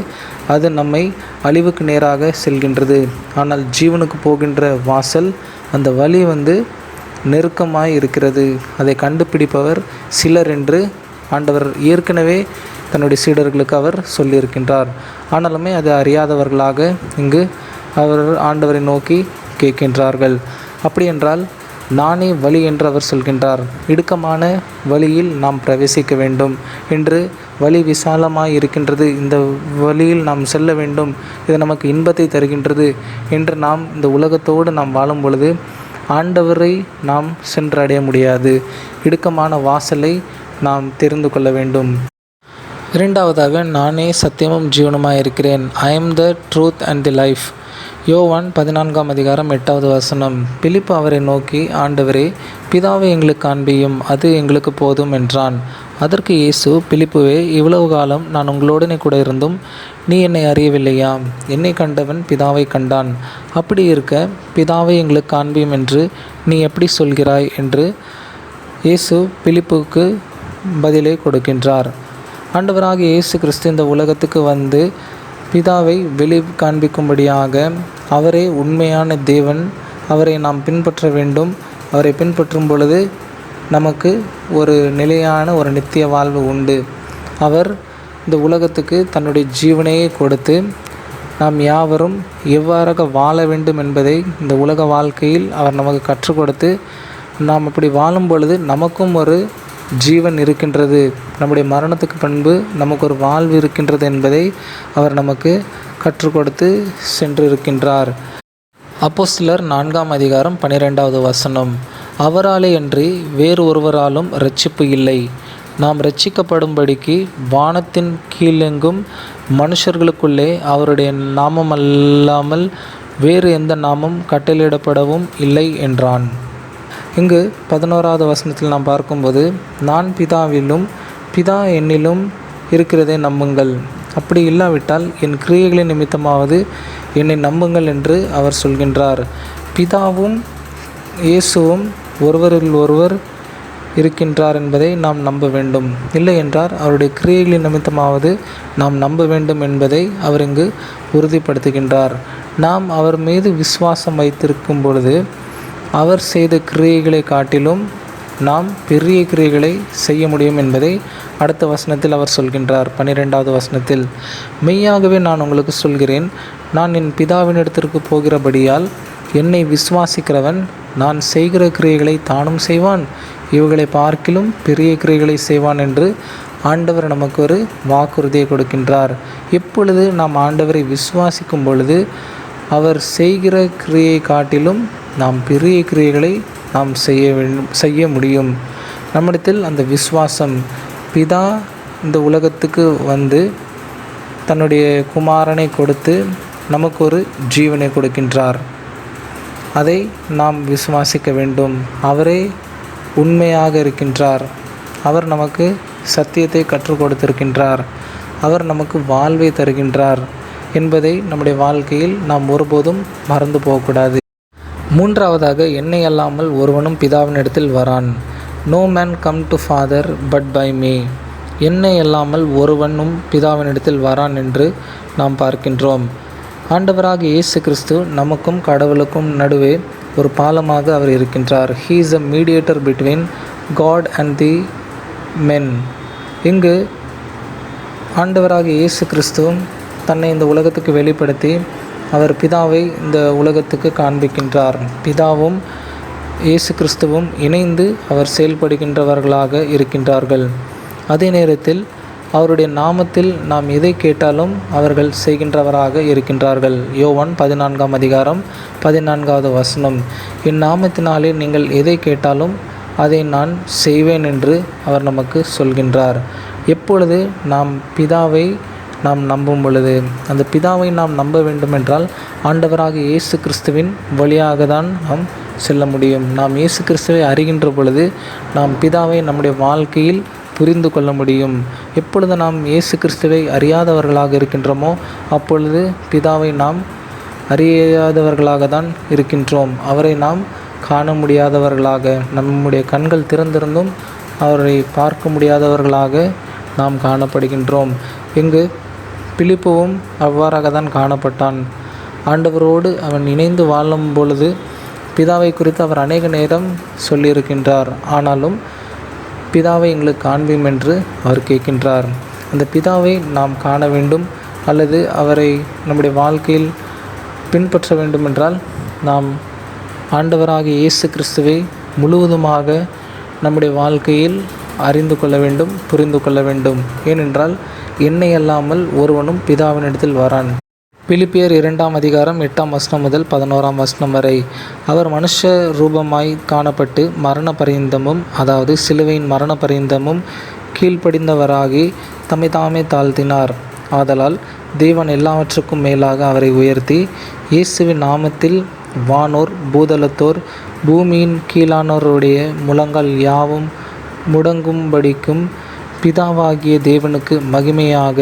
அது நம்மை அழிவுக்கு நேராக செல்கின்றது. ஆனால் ஜீவனுக்கு போகின்ற வாசல், அந்த வழி நெருக்கமாய் இருக்கிறது, அதை கண்டுபிடிப்பவர் சிலர் என்று ஆண்டவர் ஏற்கனவே தன்னுடைய சீடர்களுக்கு அவர் சொல்லியிருக்கின்றார். ஆனாலுமே அது அறியாதவர்களாக இங்கு அவர் ஆண்டவரை நோக்கி கேட்கின்றார்கள். அப்படி என்றால் நானே வழி என்று அவர் சொல்கின்றார். இடுக்கமான வழியில் நாம் பிரவேசிக்க வேண்டும் என்று, வழி விசாலமாய் இருக்கின்றது, இந்த வழியில் நாம் செல்ல வேண்டும், இது நமக்கு இன்பத்தை தருகின்றது என்று நாம் இந்த உலகத்தோடு நாம் வாழும் பொழுது ஆண்டவரை நாம் சென்றடைய முடியாது. இடுக்கமான வாசலை நாம் தெரிந்து கொள்ள வேண்டும். இரண்டாவதாக நானே சத்தியமும் ஜீவனுமாய் இருக்கிறேன். I am the truth and the life. யோவான் 14ஆம் அதிகாரம் 8வது வசனம், பிலிப்பு அவரை நோக்கி, ஆண்டவரே, பிதாவை எங்களுக்கு காண்பியும், அது எங்களுக்கு போதும் என்றான். அதற்கு இயேசு, பிலிப்புவே, இவ்வளவு காலம் நான் உங்களோடனே கூட இருந்தும் நீ என்னை அறியவில்லையா? என்னை கண்டவன் பிதாவை கண்டான். அப்படி இருக்க பிதாவை எங்களுக்கு காண்பியும் என்று நீ எப்படி சொல்கிறாய் என்று இயேசு பிலிப்புக்கு பதிலை கொடுக்கின்றார். ஆண்டவராக இயேசு கிறிஸ்து இந்த உலகத்துக்கு பிதாவை வெளி காண்பிக்கும்படியாக, அவரே உண்மையான தேவன், அவரை நாம் பின்பற்ற வேண்டும். அவரை பின்பற்றும் பொழுது நமக்கு ஒரு நிலையான ஒரு நித்திய வாழ்வு உண்டு. அவர் இந்த உலகத்துக்கு தன்னுடைய ஜீவனையே கொடுத்து நாம் யாவரும் எவ்வாறாக வாழ வேண்டும் என்பதை இந்த உலக வாழ்க்கையில் அவர் நமக்கு கற்றுக் கொடுத்து, நாம் இப்படி வாழும் பொழுது நமக்கும் ஒரு ஜீவன் இருக்கின்றது, நம்முடைய மரணத்துக்கு பின்பு நமக்கு ஒரு வாழ்வு இருக்கின்றது என்பதை அவர் நமக்கு கற்றுக் கொடுத்து சென்றிருக்கின்றார். அப்போஸ்தலர் 4ஆம் அதிகாரம் 12வது வசனம். அவராலே அன்றி வேறு ஒருவராலும் இரட்சிப்பு இல்லை. நாம் இரட்சிக்கப்படும்படிக்கு வானத்தின் கீழெங்கும் மனுஷர்களுக்குள்ளே அவருடைய நாமமல்லாமல் வேறு எந்த நாமம் கட்டளையிடப்படவும் இல்லை என்றான். இங்கு 11வது வசனத்தில் நாம் பார்க்கும்போது, நான் பிதாவிலும் பிதா என்னிலும் இருக்கிறதை நம்புங்கள், அப்படி இல்லாவிட்டால் என் கிரியைகளின் நிமித்தமாவது என்னை நம்புங்கள் என்று அவர் சொல்கின்றார். பிதாவும் இயேசுவும் ஒருவரில் ஒருவர் இருக்கின்றார் என்பதை நாம் நம்ப வேண்டும். இல்லை என்றால் அவருடைய கிரியைகளின் நிமித்தமாவது நாம் நம்ப வேண்டும் என்பதை அவர் இங்கு உறுதிப்படுத்துகின்றார். நாம் அவர் மீது விசுவாசம் வைத்திருக்கும் பொழுது அவர் செய்த கிரியைகளை காட்டிலும் நாம் பெரிய கிரியைகளை செய்ய முடியும் என்பதை அடுத்த வசனத்தில் அவர் சொல்கின்றார். 12வது வசனத்தில், மெய்யாகவே நான் உங்களுக்கு சொல்கிறேன், நான் என் பிதாவினிடத்திற்கு போகிறபடியால் என்னை விசுவாசிக்கிறவன் நான் செய்கிற கிரியைகளை தானும் செய்வான், இவைகளை பார்க்கிலும் பெரிய கிரியைகளை செய்வான் என்று ஆண்டவர் நமக்கு ஒரு வாக்குறுதியை கொடுக்கின்றார். எப்பொழுது நாம் ஆண்டவரை விசுவாசிக்கும் பொழுது அவர் செய்கிற கிரியை காட்டிலும் நாம் பெரிய கிரியைகளை நாம் செய்ய முடியும். நம்மிடத்தில் அந்த விசுவாசம், பிதா இந்த உலகத்துக்கு வந்து தன்னுடைய குமாரனை கொடுத்து நமக்கு ஒரு ஜீவனை கொடுக்கின்றார். அதை நாம் விசுவாசிக்க வேண்டும். அவரே உண்மையாக இருக்கின்றார். அவர் நமக்கு சத்தியத்தை கற்றுக் கொடுத்திருக்கின்றார். அவர் நமக்கு வாழ்வை தருகின்றார் என்பதை நம்முடைய வாழ்க்கையில் நாம் ஒருபோதும் மறந்து போகக்கூடாது. மூன்றாவதாக, என்னை அல்லாமல் ஒருவனும் பிதாவினிடத்தில் வரான். No man come to father but by me. என்னை அல்லாமல் ஒருவனும் பிதாவினிடத்தில் வரான் என்று நாம் பார்க்கின்றோம். ஆண்டவராக இயேசு கிறிஸ்து நமக்கும் கடவுளுக்கும் நடுவே ஒரு பாலமாக அவர் இருக்கின்றார். He is a mediator between God and the men. இங்கு ஆண்டவராக இயேசு கிறிஸ்து தன்னை இந்த உலகத்துக்கு வெளிப்படுத்தி அவர் பிதாவை இந்த உலகத்துக்கு காண்பிக்கின்றார். பிதாவும் இயேசு கிறிஸ்துவும் இணைந்து அவர் செயல்படுகின்றவர்களாக இருக்கின்றார்கள். அதே நேரத்தில் அவருடைய நாமத்தில் நாம் எதை கேட்டாலும் அவர்கள் செய்கின்றவராக இருக்கின்றார்கள். யோவான் 14ஆம் அதிகாரம் 14வது வசனம், என் நாமத்தினாலே நீங்கள் எதை கேட்டாலும் அதை நான் செய்வேன் என்று அவர் நமக்கு சொல்கின்றார். எப்பொழுது நாம் பிதாவை நாம் நம்பும் பொழுது, அந்த பிதாவை நாம் நம்ப வேண்டுமென்றால் ஆண்டவராக இயேசு கிறிஸ்துவின் வழியாக தான் நாம் செல்ல முடியும். நாம் இயேசு கிறிஸ்துவை அறிகின்ற பொழுது நாம் பிதாவை நம்முடைய வாழ்க்கையில் புரிந்து கொள்ள முடியும். எப்பொழுது நாம் இயேசு கிறிஸ்துவை அறியாதவர்களாக இருக்கின்றோமோ அப்பொழுது பிதாவை நாம் அறியாதவர்களாக தான் இருக்கின்றோம். அவரை நாம் காண முடியாதவர்களாக, நம்முடைய கண்கள் திறந்திருந்தும் அவரை பார்க்க முடியாதவர்களாக நாம் காணப்படுகின்றோம். இங்கு பிலிப்புவும் அவ்வாறாக தான் காணப்பட்டான். ஆண்டவரோடு அவன் இணைந்து வாழும் பொழுது பிதாவை குறித்து அவர் அநேக நேரம் சொல்லியிருக்கின்றார். ஆனாலும் பிதாவை எங்களுக்கு காண்பீம் என்று அவர் கேட்கின்றார். அந்த பிதாவை நாம் காண வேண்டும் அல்லது அவரை நம்முடைய வாழ்க்கையில் பின்பற்ற வேண்டுமென்றால் நாம் ஆண்டவராகிய இயேசு கிறிஸ்துவை முழுவதுமாக நம்முடைய வாழ்க்கையில் அறிந்து கொள்ள வேண்டும், புரிந்து கொள்ள வேண்டும். ஏனென்றால் என்னை அல்லாமல் ஒருவனும் பிதாவினிடத்தில் வரான். பிலிப்பியர் 2ஆம் அதிகாரம் 8ஆம் வசனம் முதல் 11ஆம் வசனம் வரை, அவர் மனுஷ ரூபமாய் காணப்பட்டு மரண பரியந்தமும், அதாவது சிலுவையின் மரண பரியந்தமும் கீழ்ப்படிந்தவராகி தம்மை தாமே தாழ்த்தினார். ஆதலால் தேவன் எல்லாவற்றுக்கும் மேலாக அவரை உயர்த்தி இயேசுவின் நாமத்தில் வானோர் பூதலத்தோர் பூமியின் கீழானோருடைய முழங்கால் யாவும் முடங்கும்படிக்கும் பிதாவாகிய தேவனுக்கு மகிமையாக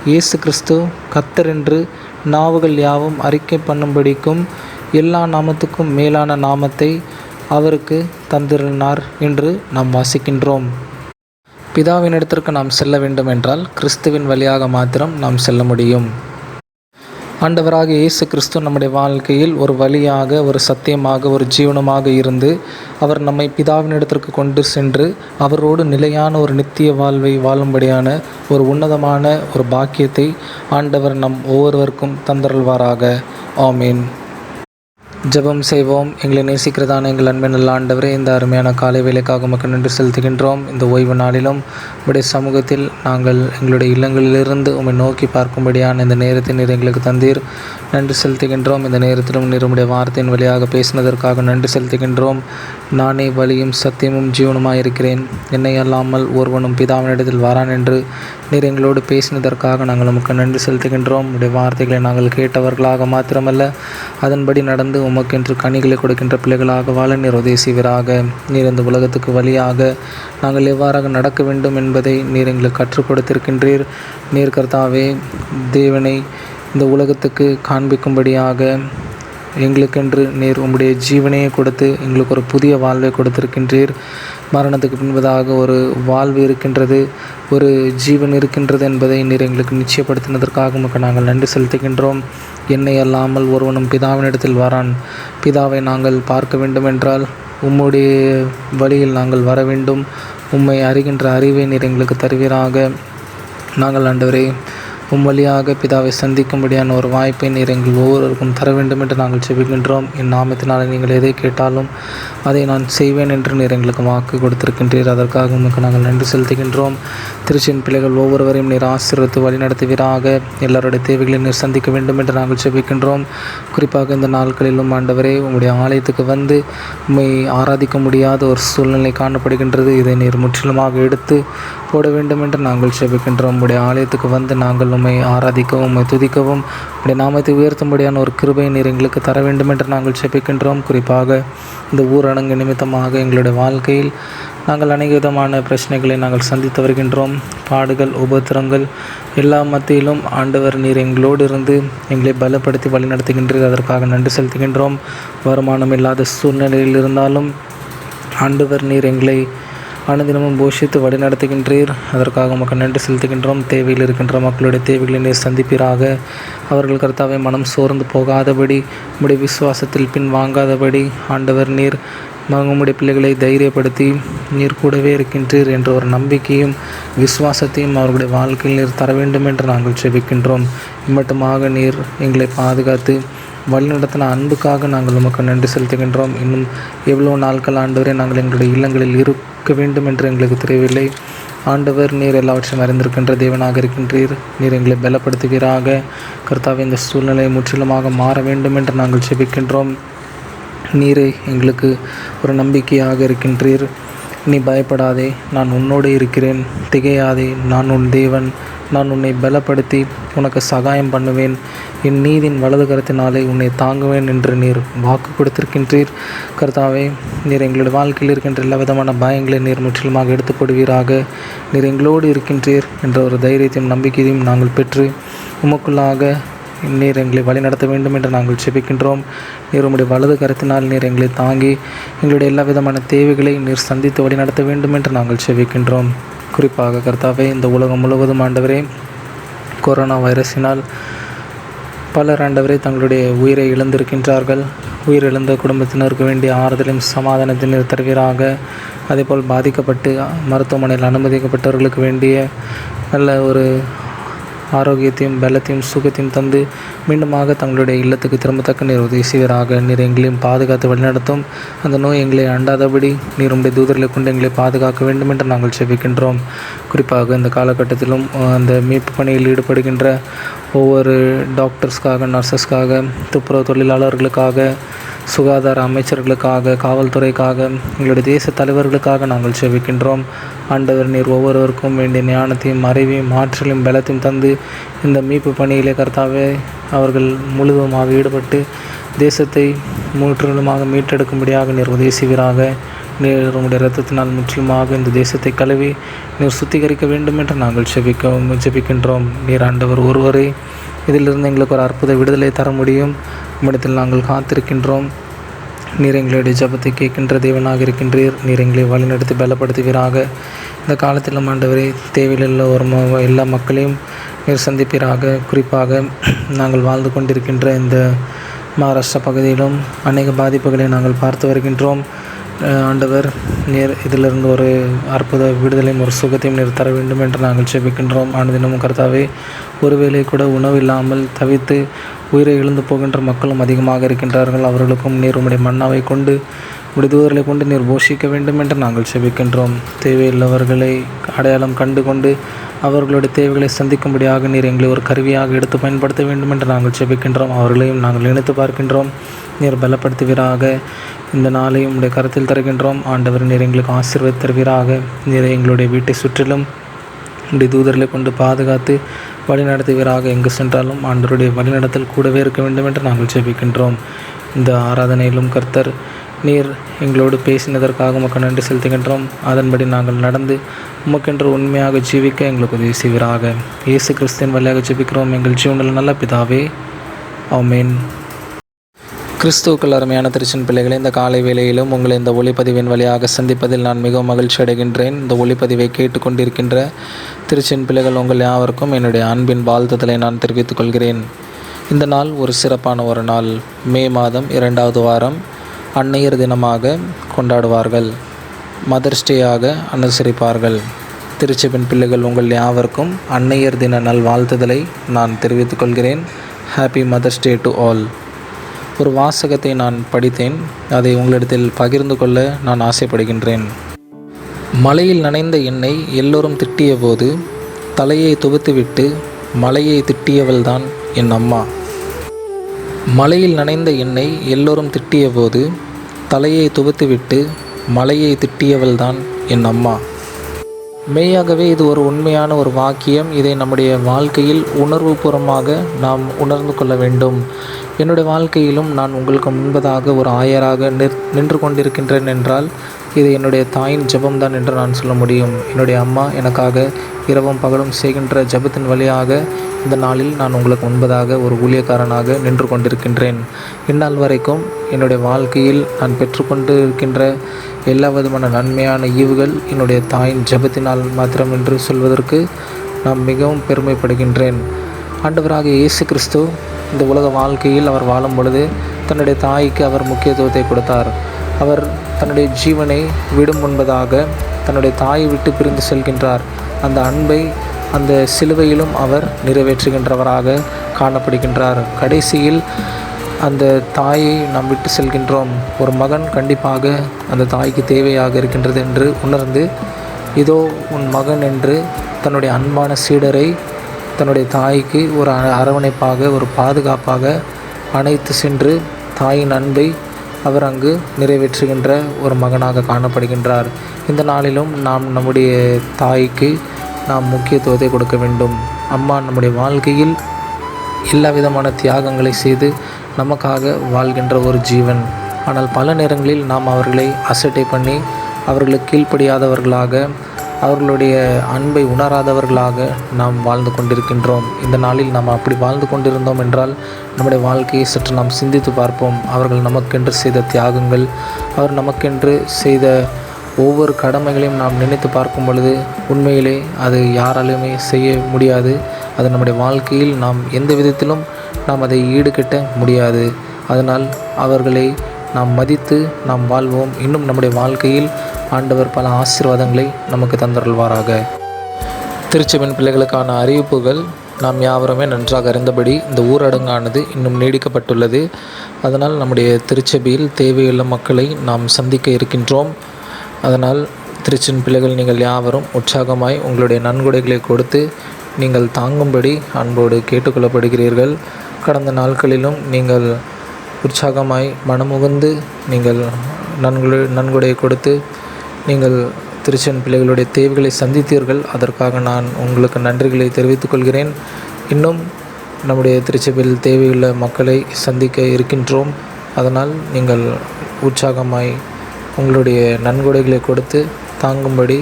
இயேசு கிறிஸ்து கர்த்தர் என்று நாவுகள் யாவும் அறிக்கை பண்ணும்படிக்கும் எல்லா நாமத்துக்கும் மேலான நாமத்தை அவருக்கு தந்திருந்தார் என்று நாம் வாசிக்கின்றோம். பிதாவினிடத்திற்கு நாம் செல்ல வேண்டும் என்றால் கிறிஸ்துவின் வழியாக மாத்திரம் நாம் செல்ல முடியும். ஆண்டவராகிய இயேசு கிறிஸ்து நம்முடைய வாழ்க்கையில் ஒரு வழியாக, ஒரு சத்தியமாக, ஒரு ஜீவனமாக இருந்து அவர் நம்மை பிதாவினிடத்திற்கு கொண்டு சென்று அவரோடு நிலையான ஒரு நித்திய வாழ்வை வாழும்படியான ஒரு உன்னதமான ஒரு பாக்கியத்தை ஆண்டவர் நம் ஒவ்வொருவருக்கும் தந்தருள்வாராக. ஆமீன். ஜெபம் செய்வோம். எங்களை நேசிக்கிறதான எங்கள் அன்பின் நல்ல ஆண்டவரே, இந்த அருமையான காலை வேலைக்காக உமக்கு நன்றி செலுத்துகின்றோம். இந்த ஓய்வு நாளிலும் உம்முடைய சமூகத்தில் நாங்கள் எங்களுடைய இல்லங்களிலிருந்து உம்மை நோக்கி பார்க்கும்படியான இந்த நேரத்தை நீர் எங்களுக்கு தந்தீர். நன்றி செலுத்துகின்றோம். இந்த நேரத்திலும் நீர் உம்முடைய வார்த்தையின் வழியாக பேசினதற்காக நன்றி செலுத்துகின்றோம். நானே வழியும் சத்தியமும் ஜீவனுமாய் இருக்கிறேன், என்னை அல்லாமல் ஒருவனும் பிதாவினிடத்தில் வரான் என்று நீர் எங்களோடு பேசினதற்காக நாங்கள் உமக்கு நன்றி செலுத்துகின்றோம். உடைய வார்த்தைகளை நாங்கள் கேட்டவர்களாக மாத்திரமல்ல, அதன்படி நடந்து உமக்கென்று கனிகளை கொடுக்கின்ற பிள்ளைகளாக வாழ நீர் உதவி செய்வீராக. நீர் இந்த உலகத்துக்கு வழியாக நாங்கள் எவ்வாறாக நடக்க வேண்டும் என்பதை நீர் எங்களுக்கு கற்றுக் கொடுத்திருக்கின்றீர். நீர் கர்த்தாவே தேவனை இந்த உலகத்துக்கு காண்பிக்கும்படியாக எங்களுக்கென்று நீர் உம்முடைய ஜீவனையை கொடுத்து எங்களுக்கு ஒரு புதிய வாழ்வை கொடுத்திருக்கின்றீர். மரணத்துக்கு பின்பதாக ஒரு வாழ்வு இருக்கின்றது, ஒரு ஜீவன் இருக்கின்றது என்பதை நீர் எங்களுக்கு நிச்சயப்படுத்தினதற்காக உமக்கு நாங்கள் நன்றி செலுத்துகின்றோம். என்னை அல்லாமல் ஒருவனும் பிதாவினிடத்தில் வரான். பிதாவை நாங்கள் பார்க்க வேண்டுமென்றால் உம்முடைய வழியில் நாங்கள் வர வேண்டும். உம்மை அறிகின்ற அறிவை நீர் எங்களுக்கு தருவீராக. நாங்கள் ஆண்டவரே வழியாக பிதாவை சந்திக்கும்படியான ஒரு வாய்ப்பை நீர் எங்கள் ஒவ்வொருவருக்கும் தர வேண்டும் என்று நாங்கள் செபிக்கின்றோம். என் நாமத்தினால் நீங்கள் எதை கேட்டாலும் அதை நான் செய்வேன் என்று நீர் எங்களுக்கு வாக்கு கொடுத்திருக்கின்றீர். அதற்காக உங்களுக்கு நாங்கள் நன்றி செலுத்துகின்றோம். திருச்சியின் பிள்ளைகள் ஒவ்வொருவரையும் நீர் ஆசீர்வதித்து வழிநடத்துவீராக. எல்லாருடைய தேவைகளை நீர் சந்திக்க வேண்டும் என்று நாங்கள் செபிக்கின்றோம். குறிப்பாக இந்த நாட்களிலும் ஆண்டவரே உம்முடைய ஆலயத்துக்கு வந்து உம்மை ஆராதிக்க முடியாத ஒரு சூழ்நிலை காணப்படுகின்றது. இதை நீர் முற்றிலுமாக எடுத்து போட வேண்டும் என்று நாங்கள் செபிக்கின்றோம். உம்முடைய ஆலயத்துக்கு வந்து நாங்கள் உம்மை ஆராதிக்கவும் உம்மை துதிக்கவும் உம்முடைய நாமத்தை உயர்த்தும்படியான ஒரு கிருபையை நீர் எங்களுக்கு தர வேண்டும் என்று நாங்கள் செபிக்கின்றோம். குறிப்பாக இந்த ஊரடங்கு நிமித்தமாக எங்களுடைய வாழ்க்கையில் நாங்கள் அநேக விதமான பிரச்சனைகளை நாங்கள் சந்தித்து வருகின்றோம். பாடுகள், உபத்திரங்கள் எல்லா மத்தியிலும் ஆண்டவர் நீர் எங்களோடு இருந்து எங்களை பலப்படுத்தி வழிநடத்துகின்றீர். அதற்காக நன்றி செலுத்துகின்றோம். வருமானம் இல்லாத சூழ்நிலையில் இருந்தாலும் ஆண்டவர் நீர் எங்களை அனுதினமும் போஷித்து வழி நடத்துகின்றீர். அதற்காக உமக்கு நன்றி செலுத்துகின்றோம். தேவையில் இருக்கின்ற மக்களுடைய தேவைகளை நீர் சந்திப்பீராக. அவர்கள் கர்த்தாவை மனம் சோர்ந்து போகாதபடி, உம்முடைய விசுவாசத்தில் பின் வாங்காதபடி ஆண்டவர் நீர் உம்முடைய பிள்ளைகளை தைரியப்படுத்தி நீர் கூடவே இருக்கின்றீர் என்ற ஒரு நம்பிக்கையும் விசுவாசத்தையும் அவர்களுடைய வாழ்க்கையில் நீர் தர வேண்டும் என்று நாங்கள் செபிக்கின்றோம். இம்மட்டுமாக நீர் எங்களை பாதுகாத்து வழிநடத்தின அன்புக்காக நாங்கள் உமக்கு நன்றி செலுத்துகின்றோம். இன்னும் எவ்வளோ நாட்கள் ஆண்டவரே நாங்கள் எங்களுடைய இல்லங்களில் இருக்க வேண்டும் என்று எங்களுக்கு தெரியவில்லை. ஆண்டவர் நீர் எல்லாவற்றையும் அறிந்திருக்கின்ற தேவனாக இருக்கின்றீர். நீர் எங்களை பலப்படுத்துவீராக. கர்த்தாவே இந்த சூழ்நிலை முற்றிலுமாக மாற வேண்டும் என்று நாங்கள் செபிக்கின்றோம். நீரே எங்களுக்கு ஒரு நம்பிக்கையாக இருக்கின்றீர். நீ பயப்படாதே, நான் உன்னோடு இருக்கிறேன். திகையாதே, நான் உன் தேவன். நான் உன்னை பலப்படுத்தி உனக்கு சகாயம் பண்ணுவேன். என் நீதின் வலது கரத்தினாலே உன்னை தாங்குவேன் என்று நீர் வாக்கு கொடுத்திருக்கின்றீர். கர்த்தாவே நீர் எங்களுடைய வாழ்க்கையில் இருக்கின்ற எல்லா விதமான பயங்களை நீர் முற்றிலுமாக எடுத்துக்கொடுவீராக. நீர் எங்களோடு இருக்கின்றீர் என்ற ஒரு தைரியத்தையும் நம்பிக்கையையும் நாங்கள் பெற்று உமக்குள்ளாக நீர் எங்களை வழி நடத்த வேண்டும் என்று நாங்கள் செபிக்கின்றோம். நீர் உம்முடைய வலது கரத்தினால் நீர் எங்களை தாங்கி எங்களுடைய எல்லா விதமான தேவைகளை நீர் சந்தித்து வழி நடத்த வேண்டும் என்று நாங்கள் செபிக்கின்றோம். குறிப்பாக கர்த்தாவே இந்த உலகம் முழுவதும் ஆண்டவரே கொரோனா வைரஸினால் பலர் ஆண்டவரே தங்களுடைய உயிரை இழந்திருக்கின்றார்கள். உயிரிழந்த குடும்பத்தினருக்கு வேண்டிய ஆறுதலையும் சமாதானத்தை நீர் தருவீராக. அதேபோல் பாதிக்கப்பட்டு மருத்துவமனையில் அனுமதிக்கப்பட்டவர்களுக்கு வேண்டிய நல்ல ஒரு ஆரோக்கியத்தையும் பலத்தையும் சுகத்தையும் தந்து மீண்டுமாக தங்களுடைய இல்லத்துக்கு திரும்பத்தக்க நீர் உதவி செய்வீராக. நீர் எங்களையும் பாதுகாத்து வழிநடத்தும். அந்த நோய் எங்களை அண்டாதபடி நீர் உடைய தூதர்களை கொண்டு எங்களை பாதுகாக்க வேண்டும் என்று நாங்கள் செபிக்கின்றோம். குறிப்பாக இந்த காலகட்டத்திலும் அந்த மீட்பு பணியில் ஈடுபடுகின்ற ஒவ்வொரு டாக்டர்ஸ்க்காக, நர்சஸ்க்காக, துப்புரவு தொழிலாளர்களுக்காக, சுகாதார அமைச்சர்களுக்காக, காவல்துறைக்காக, எங்களுடைய தேச தலைவர்களுக்காக நாங்கள் செபிக்கின்றோம். ஆண்டவர் நீர் ஒவ்வொருவருக்கும் வேண்டிய ஞானத்தையும் அறிவையும் ஆற்றலையும் பலத்தையும் தந்து இந்த மீட்பு பணியிலே கர்த்தாவே அவர்கள் முழுவதுமாக ஈடுபட்டு தேசத்தை முற்றிலுமாக மீட்டெடுக்கும்படியாக நீர் உதவி செய்வீராக. நீர் உங்களுடைய இரத்தத்தினால் முற்றிலுமாக இந்த தேசத்தை கழுவி நீர் சுத்திகரிக்க வேண்டும் என்று நாங்கள் ஜெபிக்கின்றோம். நீர் ஆண்டவர் ஒருவரே இதிலிருந்து எங்களுக்கு ஒரு அற்புத விடுதலை தர முடியும். உம்மிடத்தில் நாங்கள் காத்திருக்கின்றோம். நீர் எங்களுடைய ஜெபத்தை கேட்கின்ற தேவனாக இருக்கின்றீர். நீர் எங்களை வழிநடத்தி பலப்படுத்துவீராக. இந்த காலத்திலும் ஆண்டவரே, தேவையிலுள்ள எல்லா மக்களையும் நீர் சந்திப்பீராக. குறிப்பாக நாங்கள் வாழ்ந்து கொண்டிருக்கின்ற இந்த மகாராஷ்டிரா பகுதியிலும் அநேக பாதிப்புகளை நாங்கள் பார்த்து வருகின்றோம். ஆண்டவர், நீர் இதிலிருந்து ஒரு அற்புத விடுதலையும் ஒரு சுகத்தையும் நீர் தர வேண்டும் என்று நாங்கள் ஜெபிக்கின்றோம். ஆனதினமும் கர்த்தாவே, ஒருவேளை கூட உணவு இல்லாமல் தவித்து உயிரை இழந்து போகின்ற மக்களும் அதிகமாக இருக்கின்றார்கள். அவர்களுக்கும் நீர் உம்முடைய மன்னாவை கொண்டு உம்முடைய தூதர்களை கொண்டு நீர் போஷிக்க வேண்டும் என்று நாங்கள் ஜெபிக்கின்றோம். தேவையுள்ளவர்களை அடையாளம் கண்டு கொண்டு அவர்களுடைய தேவைகளை சந்திக்கும்படியாக நீர் எங்களை ஒரு கருவியாக எடுத்து பயன்படுத்த வேண்டும் என்று நாங்கள் ஜெபிக்கின்றோம். அவர்களையும் நாங்கள் நினைத்து பார்க்கின்றோம். நீர் பலப்படுத்துவீராக. இந்த நாளையும் உடைய கருத்தில் தருகின்றோம். ஆண்டவர், நீர் எங்களுக்கு ஆசீர்வாதம் தருவீராக. நீர் எங்களுடைய வீட்டை சுற்றிலும் உடைய தூதர்களை கொண்டு பாதுகாத்து வழி நடத்துவீராக. எங்கு சென்றாலும் ஆண்டவருடைய வழிநடத்தல் கூடவே இருக்க வேண்டும் என்று நாங்கள் ஜெபிக்கின்றோம். இந்த ஆராதனையிலும் கர்த்தர், நீர் எங்களோடு பேசினதற்காக உமக்கு நன்றி செலுத்துகின்றோம். அதன்படி நாங்கள் நடந்து உமக்கென்று உண்மையாக ஜீவிக்க எங்களுக்கு உதவி செய்வீராக. இயேசு கிறிஸ்துவின் வழியாக ஜெபிக்கிறோம் எங்கள் ஜீவனில் நல்ல பிதாவே, ஆமென். கிறிஸ்துவுக்குள் அருமையான திருச்சின் பிள்ளைகளை, இந்த காலை வேளையிலும் உங்களை இந்த ஒளிப்பதிவின் வழியாக சந்திப்பதில் நான் மிகவும் மகிழ்ச்சி அடைகின்றேன். இந்த ஒளிப்பதிவை கேட்டுக்கொண்டிருக்கின்ற திருச்சின் பிள்ளைகள் உங்கள் யாவருக்கும் என்னுடைய அன்பின் வாழ்த்துதலை நான் தெரிவித்துக் கொள்கிறேன். இந்த நாள் ஒரு சிறப்பான ஒரு நாள். மே மாதம் 2வது வாரம் அன்னையர் தினமாக கொண்டாடுவார்கள். மதர்ஸ் டேயாக அனுசரிப்பார்கள். திருச்செபின் பிள்ளைகள் உங்கள் யாவருக்கும் அன்னையர் தின நல்வாழ்த்துதலை நான் தெரிவித்துக் கொள்கிறேன். Happy mother's day to all. ஒரு வாசகத்தை நான் படித்தேன். அதை உங்களிடத்தில் பகிர்ந்து கொள்ள நான் ஆசைப்படுகின்றேன். மலையில் நனைந்த என்னை எல்லோரும் திட்டிய போது தலையை துவத்துவிட்டு மலையை திட்டியவள்தான் என் அம்மா. மலையில் நனைந்த என்னை எல்லோரும் திட்டிய போது தலையை துவத்துவிட்டு மலையை திட்டியவள்தான் என் அம்மா. மெய்யாகவே இது ஒரு உண்மையான ஒரு வாக்கியம். இதை நம்முடைய வாழ்க்கையில் உணர்வுபூர்வமாக நாம் உணர்ந்து கொள்ள வேண்டும். என்னுடைய வாழ்க்கையிலும் நான் உங்களுக்கு முன்பதாக ஒரு ஆயராக நின்று கொண்டிருக்கின்றேன் என்றால் இது என்னுடைய தாயின் ஜெபம்தான் என்று நான் சொல்ல முடியும். என்னுடைய அம்மா எனக்காக இரவும் பகலும் செய்கின்ற ஜெபத்தின் வழியாக இந்த நாளில் நான் உங்களுக்கு முன்பதாக ஒரு ஊழியக்காரனாக நின்று கொண்டிருக்கின்றேன். இந்நாள் வரைக்கும் என்னுடைய வாழ்க்கையில் நான் பெற்றுக்கொண்டு இருக்கின்ற எல்லா விதமான நன்மையான ஈவுகள் என்னுடைய தாயின் ஜெபத்தினால் மாத்திரம் என்று சொல்வதற்கு நான் மிகவும் பெருமைப்படுகின்றேன். ஆண்டவராக இயேசு கிறிஸ்து இந்த உலக வாழ்க்கையில் அவர் வாழும் பொழுது தன்னுடைய தாய்க்கு அவர் முக்கியத்துவத்தை கொடுத்தார். அவர் தன்னுடைய ஜீவனை விடும் முன்பதாக தன்னுடைய தாயை விட்டு பிரிந்து செல்கின்றார். அந்த அன்பை அந்த சிலுவையிலும் அவர் நிறைவேற்றுகின்றவராக காணப்படுகின்றார். கடைசியில் அந்த தாயை நாம் விட்டு செல்கின்றோம். ஒரு மகன் கண்டிப்பாக அந்த தாய்க்கு தேவையாக இருக்கின்றது என்று உணர்ந்து, இதோ உன் மகன் என்று தன்னுடைய அன்பான சீடரை தன்னுடைய தாய்க்கு ஒரு அரவணைப்பாக ஒரு பாதுகாப்பாக அணைத்து சென்று தாயின் அன்பை அவர் அங்கு நிறைவேற்றுகின்ற ஒரு மகனாக காணப்படுகின்றார். இந்த நாளிலும் நாம் நம்முடைய தாய்க்கு நாம் முக்கியத்துவத்தை கொடுக்க வேண்டும். அம்மா நம்முடைய வாழ்க்கையில் எல்லா விதமான தியாகங்களை செய்து நமக்காக வாழ்கின்ற ஒரு ஜீவன். ஆனால் பல நேரங்களில் நாம் அவர்களை அசட்டை பண்ணி அவர்களுக்கு கீழ்ப்படியாதவர்களாக அவர்களுடைய அன்பை உணராதவர்களாக நாம் வாழ்ந்து கொண்டிருக்கின்றோம். இந்த நாளில் நாம் அப்படி வாழ்ந்து கொண்டிருந்தோம் என்றால் நம்முடைய வாழ்க்கையை சற்று நாம் சிந்தித்து பார்ப்போம். அவர்கள் நமக்கென்று செய்த தியாகங்கள், அவர் நமக்கென்று செய்த ஒவ்வொரு கடமைகளையும் நாம் நினைத்து பார்க்கும் பொழுது உண்மையிலே அது யாராலுமே செய்ய முடியாது. அது நம்முடைய வாழ்க்கையில் நாம் எந்த விதத்திலும் நாம் அதை ஈடுகட்ட முடியாது. அதனால் அவர்களை நாம் மதித்து நாம் வாழ்வோம். இன்னும் நம்முடைய வாழ்க்கையில் ஆண்டவர் பல ஆசீர்வாதங்களை நமக்கு தந்தருள்வாராக. திருச்செபின் பிள்ளைகளுக்கான அறிவிப்புகள் நாம் யாவருமே நன்றாக அறிந்தபடி இந்த ஊரடங்கானது இன்னும் நீடிக்கப்பட்டுள்ளது. அதனால் நம்முடைய திருச்செபியில் தேவையுள்ள மக்களை நாம் சந்திக்க இருக்கின்றோம். அதனால் திருச்சின் பிள்ளைகள் நீங்கள் யாவரும் உற்சாகமாய் உங்களுடைய நன்கொடைகளை கொடுத்து நீங்கள் தாங்கும்படி அன்போடு கேட்டுக்கொள்ளப்படுகிறீர்கள். கடந்த நாட்களிலும் நீங்கள் உற்சாகமாய் மனமுகந்து நீங்கள் நன்கொடையை கொடுத்து நீங்கள் திருச்சென் பிள்ளைகளுடைய தேவைகளை சந்தித்தீர்கள். அதற்காக நான் உங்களுக்கு நன்றிகளை தெரிவித்துக் கொள்கிறேன். இன்னும் நம்முடைய திருச்சபையில் தேவையுள்ள மக்களை சந்திக்க இருக்கின்றோம். அதனால் நீங்கள் உற்சாகமாய் உங்களுடைய நன்கொடைகளை கொடுத்து தாங்கும்படி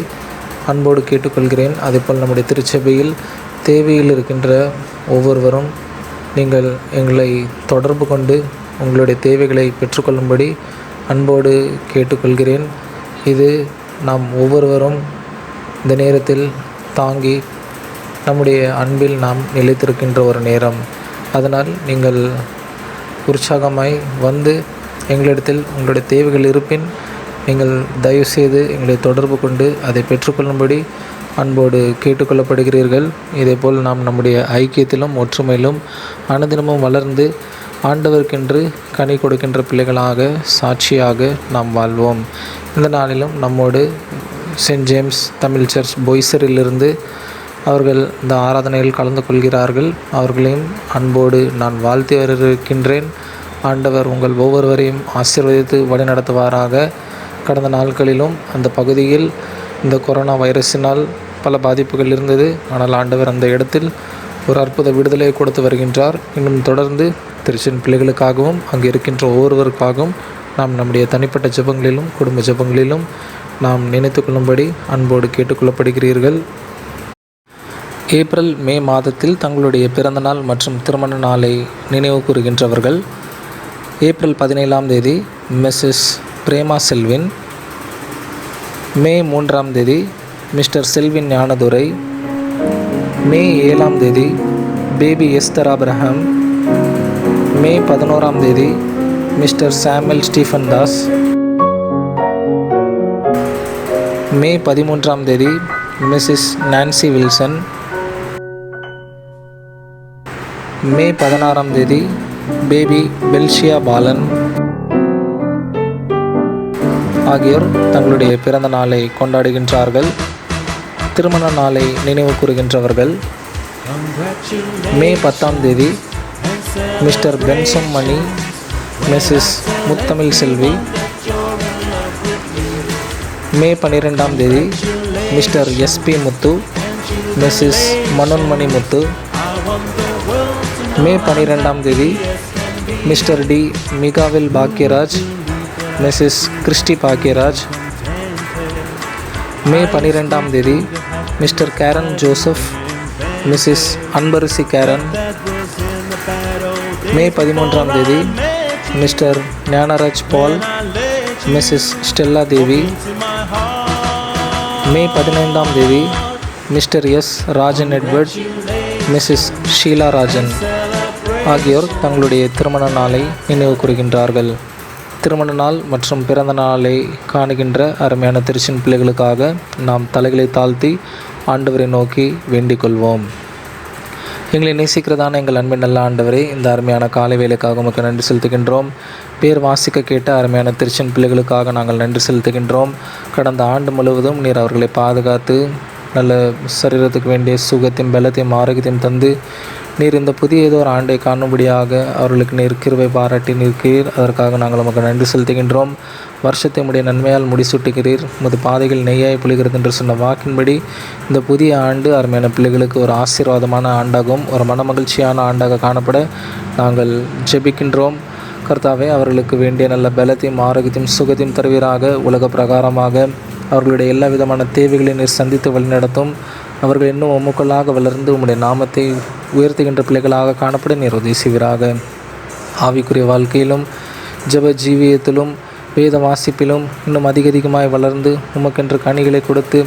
அன்போடு கேட்டுக்கொள்கிறேன். அதேபோல் நம்முடைய திருச்சபையில் தேவையில் இருக்கின்ற ஒவ்வொருவரும் நீங்கள் எங்களை தொடர்பு கொண்டு உங்களுடைய தேவைகளை பெற்றுக்கொள்ளும்படி அன்போடு கேட்டுக்கொள்கிறேன். இது நாம் ஒவ்வொருவரும் இந்த நேரத்தில் தாங்கி நம்முடைய அன்பில் நாம் நிலைத்திருக்கின்ற ஒரு நேரம். அதனால் நீங்கள் உற்சாகமாய் வந்து எங்களிடத்தில் உங்களுடைய தேவைகள் இருப்பின் நீங்கள் தயவுசெய்து எங்களை தொடர்பு கொண்டு அதை பெற்றுக்கொள்ளும்படி அன்போடு கேட்டுக்கொள்ளப்படுகிறீர்கள். இதேபோல் நாம் நம்முடைய ஐக்கியத்திலும் ஒற்றுமையிலும் அனுதினமும் வளர்ந்து ஆண்டவருக்கென்று கனி கொடுக்கின்ற பிள்ளைகளாக சாட்சியாக நாம் வாழ்வோம். இந்த நாளிலும் நம்மோடு சென்ட் ஜேம்ஸ் தமிழ் சர்ச் பொய்சரிலிருந்து அவர்கள் இந்த ஆராதனையில் கலந்து கொள்கிறார்கள். அவர்களையும் அன்போடு நான் வாழ்த்தி வரவேற்கின்றேன். ஆண்டவர் உங்கள் ஒவ்வொருவரையும் ஆசீர்வதித்து வழிநடத்துவாராக. கடந்த நாட்களிலும் அந்த பகுதியில் இந்த கொரோனா வைரஸினால் பல பாதிப்புகள் இருந்தது. ஆனால் ஆண்டவர் அந்த இடத்தில் ஒரு அற்புத விடுதலை கொடுத்து வருகின்றார். இன்னும் தொடர்ந்து திருச்சின் பிள்ளைகளுக்காகவும் அங்கே இருக்கின்ற ஒவ்வொருவருக்காகவும் நாம் நம்முடைய தனிப்பட்ட ஜெபங்களிலும் குடும்ப ஜெபங்களிலும் நாம் நினைத்து கொள்ளும்படி அன்போடு கேட்டுக்கொள்ளப்படுகிறீர்கள். ஏப்ரல் மே மாதத்தில் தங்களுடைய பிறந்தநாள் மற்றும் திருமண நாளை நினைவு கூறுகின்றவர்கள்: ஏப்ரல் 17ஆம் தேதி மிஸ்ஸஸ் பிரேமா செல்வின், மே 3ஆம் தேதி மிஸ்டர் செல்வின் ஞானதுரை, மே 7ஆம் தேதி பேபி எஸ்தர் ஆபிரஹாம், மே 11ஆம் தேதி மிஸ்டர் சாமுவேல் ஸ்டீஃபன் தாஸ், மே 13ஆம் தேதி மிஸ்ஸஸ் நான்சி வில்சன், மே 16ஆம் தேதி பேபி பெல்ஷியா பாலன் ஆகியோர் தங்களுடைய பிறந்த நாளை கொண்டாடுகின்றார்கள். திருமண நாளை நினைவு கூறுகின்றவர்கள்: மே 10ஆம் தேதி மிஸ்டர் பென்சம் மணி, மிஸ்ஸஸ் முத்தமிழ் செல்வி, மே 12ஆம் தேதி mister SP Muthu, Mrs Manonmani Muthu, May 12ஆம் தேதி mister T Mikavil Bhagyaraj, Mrs Christy Bhagyaraj, May 12ஆம் தேதி mister Karen Joseph, Mrs Anbarasi Karen, May 13ஆம் தேதி mister Gnanaraj Paul, Mrs Stella Devi, May 15ஆம் தேதி mister S Rajan Edward, Mrs Sheela Rajan ஆகியோர் தங்களுடைய திருமண நாளை நினைவு கூறுகின்றார்கள். திருமண நாள் மற்றும் பிறந்த நாளை காணுகின்ற அருமையான திருச்சின் பிள்ளைகளுக்காக நாம் தலைகளை தாழ்த்தி ஆண்டவரை நோக்கி வேண்டிக் கொள்வோம். எங்களை நேசிக்கிறதான எங்கள் அன்பின் நல்ல ஆண்டவரே, இந்த அருமையான காலை வேலைக்காக உமக்கு நன்றி செலுத்துகின்றோம். பேர் வாசிக்க கேட்ட அருமையான திருச்சின் பிள்ளைகளுக்காக நாங்கள் நன்றி செலுத்துகின்றோம். கடந்த ஆண்டு முழுவதும் நீர் அவர்களை பாதுகாத்து நல்ல சரீரத்துக்கு வேண்டிய சுகத்தையும் பலத்தையும் ஆரோக்கியத்தையும் தந்து நீர் இந்த புதிய ஏதோ ஒரு ஆண்டை காணும்படியாக அவர்களுக்கு நீர் கிருபை பாராட்டி நிற்கிறீர். அதற்காக நாங்கள் உமக்கு நன்றி செலுத்துகின்றோம். வருஷத்தை உடைய நன்மையால் முடிசூட்டுகிறீர். உமது பாதைகள் நெய்யாய் பொழிகிறது என்று சொன்ன வாக்கின்படி இந்த புதிய ஆண்டு அருமையான பிள்ளைகளுக்கு ஒரு ஆசீர்வாதமான ஆண்டாகவும் ஒரு மனமகிழ்ச்சியான ஆண்டாக காணப்பட நாங்கள் ஜெபிக்கின்றோம். கர்த்தாவே, அவர்களுக்கு வேண்டிய நல்ல பலத்தையும் ஆரோக்கியத்தையும் சுகத்தையும் தருவீராக. உலக பிரகாரமாக அவர்களுடைய எல்லா விதமான தேவைகளையும் நீர் சந்தித்து வழிநடத்தும். அவர்கள் இன்னும் உமக்குள்ளாக வளர்ந்து உம்முடைய நாமத்தை உயர்த்துகின்ற பிள்ளைகளாக காணப்பட நீர் உதவி செய்வீராக. ஆவிக்குரிய வாழ்க்கையிலும் ஜெப ஜீவியத்திலும் வேத வாசிப்பிலும் இன்னும் அதிகமாய் வளர்ந்து உமக்கென்று கனிகளை கொடுத்து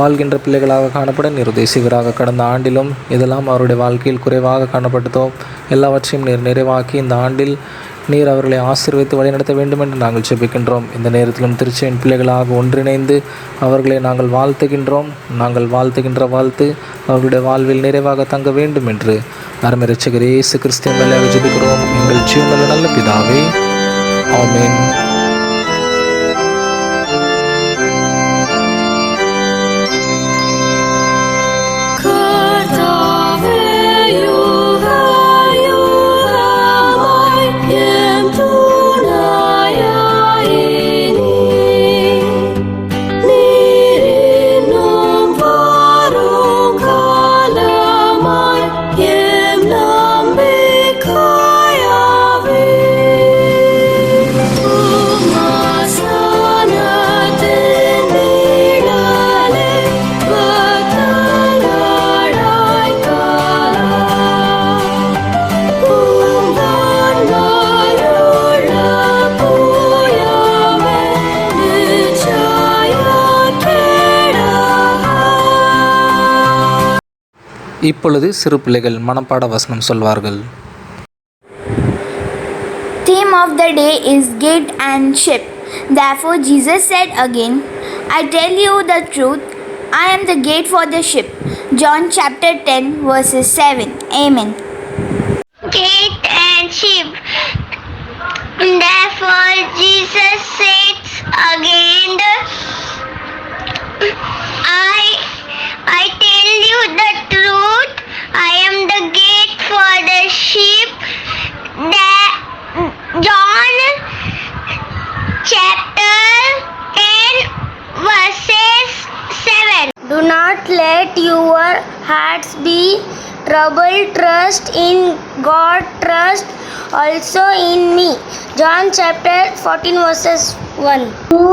வாழ்கின்ற பிள்ளைகளாக காணப்பட நீர் உதவி செய்வீராக. கடந்த ஆண்டிலும் இதெல்லாம் அவருடைய வாழ்க்கையில் குறைவாக காணப்பட்டதோ எல்லாவற்றையும் நீர் நிறைவாக்கி இந்த ஆண்டில் நீர் அவர்களை ஆசீர்வதித்து வழிநடத்த வேண்டும் என்று நாங்கள் ஜெபிக்கின்றோம். இந்த நேரத்திலும் திருச்சியின் பிள்ளைகளாக ஒன்றிணைந்து அவர்களை நாங்கள் வாழ்த்துகின்றோம். நாங்கள் வாழ்த்துகின்ற வாழ்த்து அவர்களுடைய வாழ்வில் நிறைவாக தங்க வேண்டும் என்று அருமை இரட்சகர் இயேசு கிறிஸ்துவின் மேலே ஜெபிக்கிறோம். எங்கள் ஜீவனுள்ள நல்ல பிதாவே, ஆமென். Oh இப்பொழுது சிறு பிள்ளைகள் மனப்பாட வசனம் சொல்வார்கள். Theme of the day is gate and ship. Therefore Jesus said again, I tell you the truth, I am the gate for the sheep. John chapter 10 verses 7. Amen. Gate and sheep. Therefore Jesus said again, I tell you the truth, I am the gate for the sheep. John chapter 10 verses 7. Do not let your hearts be troubled. Trust in God, trust also in me. John chapter 14 verses 1. Do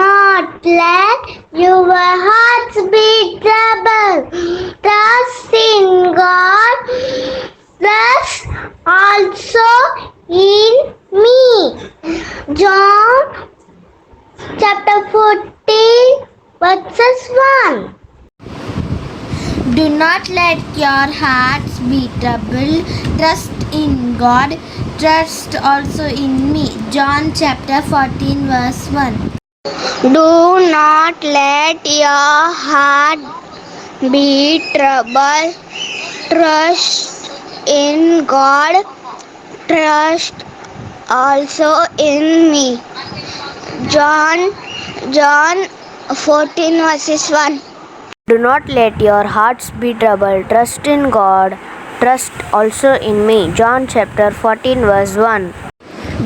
not let your hearts be troubled. Trust in God, trust also in me. John chapter 14 verses 1. Do not let your hearts be troubled. Trust in God. Trust also in me. John chapter 14 verse 1. Do not let your heart be troubled. Trust in God. Trust also in me. John 14 verses 1. Do not let your hearts be troubled. Trust in God. Trust also in me. John chapter 14 verse 1.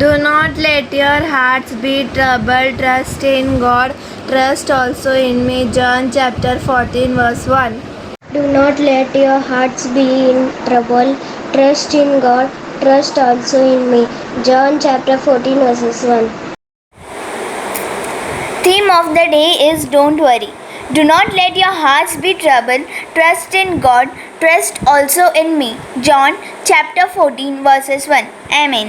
Do not let your hearts be troubled. Trust in God. Trust also in me. John chapter 14 verse 1. Do not let your hearts be in trouble. Trust in God. Trust also in me. John chapter 14 verses 1. Theme of the day is don't worry. Do not let your hearts be troubled. Trust in God. Trust also in me. John chapter 14 verses 1. Amen.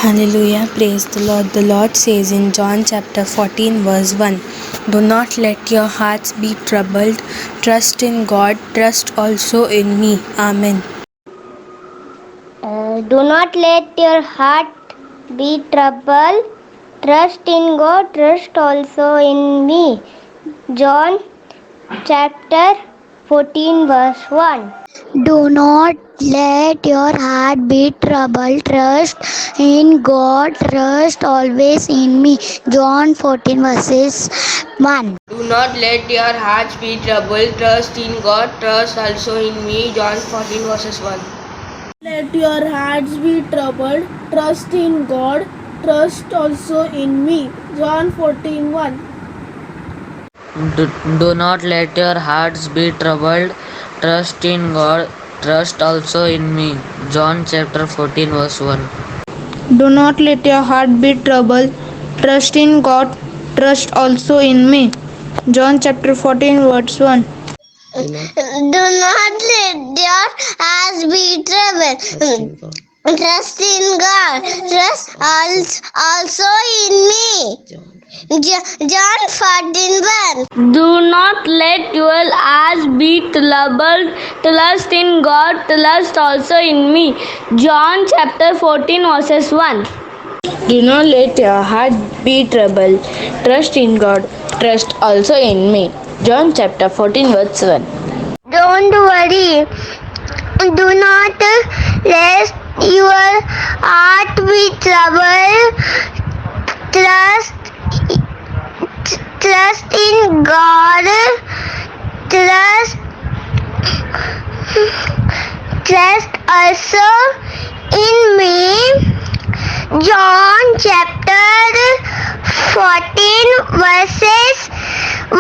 Hallelujah, praise the Lord. The Lord says in John chapter 14 verse 1, do not let your hearts be troubled. Trust in God, trust also in me. Amen. Do not let your heart be troubled. Trust in God, trust also in me. John chapter 14 verse 1. Do not let your heart be troubled. Trust in God, trust always in me. John 14 verses 1. Do not let your hearts be troubled. Trust in God, trust also in me. John 14 verses 1. Let your hearts be troubled. Trust in God. Trust also in me. John 14:1. Do not let your hearts be troubled. Trust in God, trust also in me. John chapter 14 verse 1. Do not let your heart be troubled. Trust in God. Trust also in me. John chapter 14 verse 1. Do not let your hearts be troubled. Trust in God. Trust also in me. John 14:1. Do not let your hearts be troubled. Trust in God. Trust also in me. John chapter 14 verses 1. Do not let your heart be troubled. Trust in God. Trust also in me. John chapter 14 verse 1. Don't worry. Do not let your heart be troubled. Trust in God. Trust also in me. John chapter 14 verses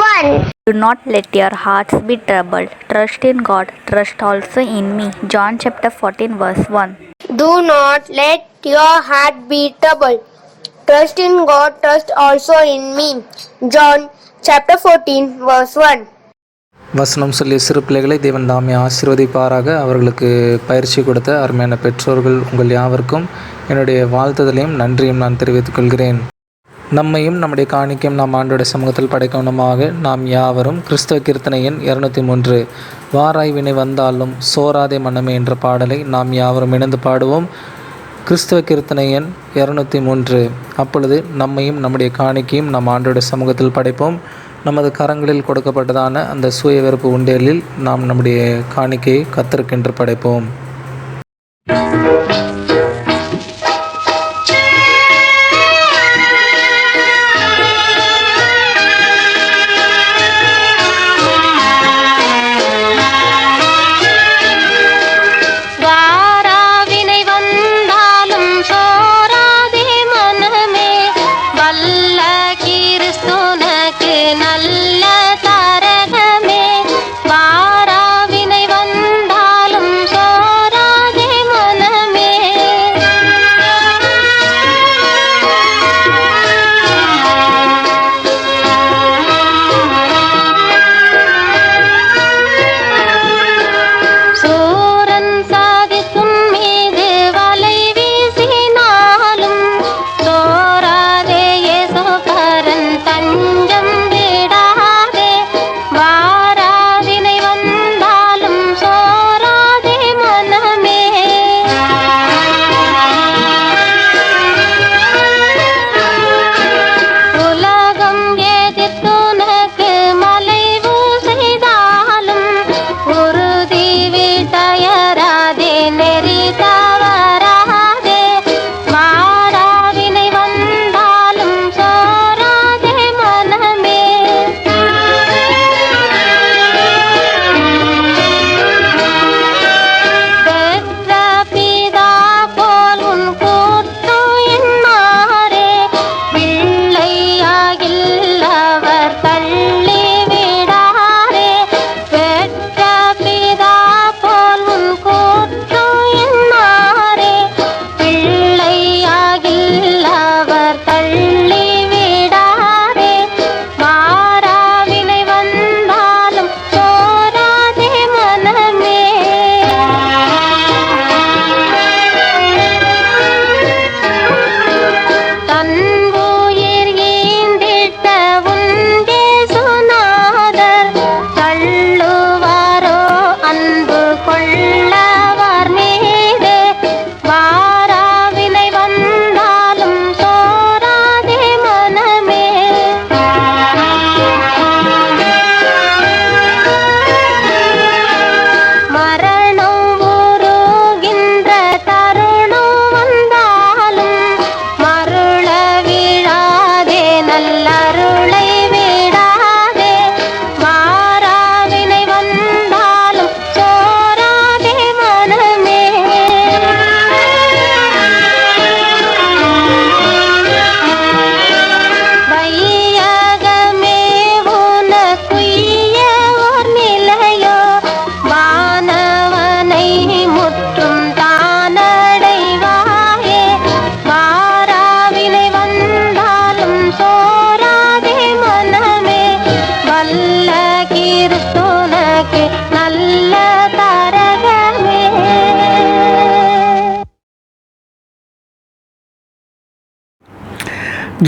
1. Do not let your hearts be troubled. Trust in God. Trust also in me. John chapter 14 verse 1. Do not let your heart be troubled. Trust in God, trust also in me. John chapter 14 verse 1. வசனம் சொல்லிய சிறு பிள்ளைகளை தேவன் தாமே ஆசீர்வதிப்பாராக. அவர்களுக்கு பயிற்சி கொடுத்த அருமையான பெற்றோர்கள் உங்கள் யாவருக்கும் என்னுடைய வாழ்த்துதலையும் நன்றியும் நான் தெரிவித்துக் கொள்கிறேன். நம்மையும் நம்முடைய காணிக்கையும் நாம் ஆண்டோட சமூகத்தில் படைக்கணுமாக நாம் யாவரும் கிறிஸ்தவ கீர்த்தனை எண் 203 வாராய் வினை வந்தாலும் சோராதே மனமே என்ற பாடலை நாம் யாவரும் இணைந்து பாடுவோம். கிறிஸ்தவ கீர்த்தனை எண் 203. அப்பொழுது நம்மையும் நம்முடைய காணிக்கையும் நாம் ஆண்டோட சமூகத்தில் படைப்போம். நமது கரங்களில் கொடுக்கப்பட்டதான அந்த சுய வெறுப்பு உண்டேலில் நாம் நம்முடைய காணிக்கையை கர்த்தருக்கென்று படைப்போம்.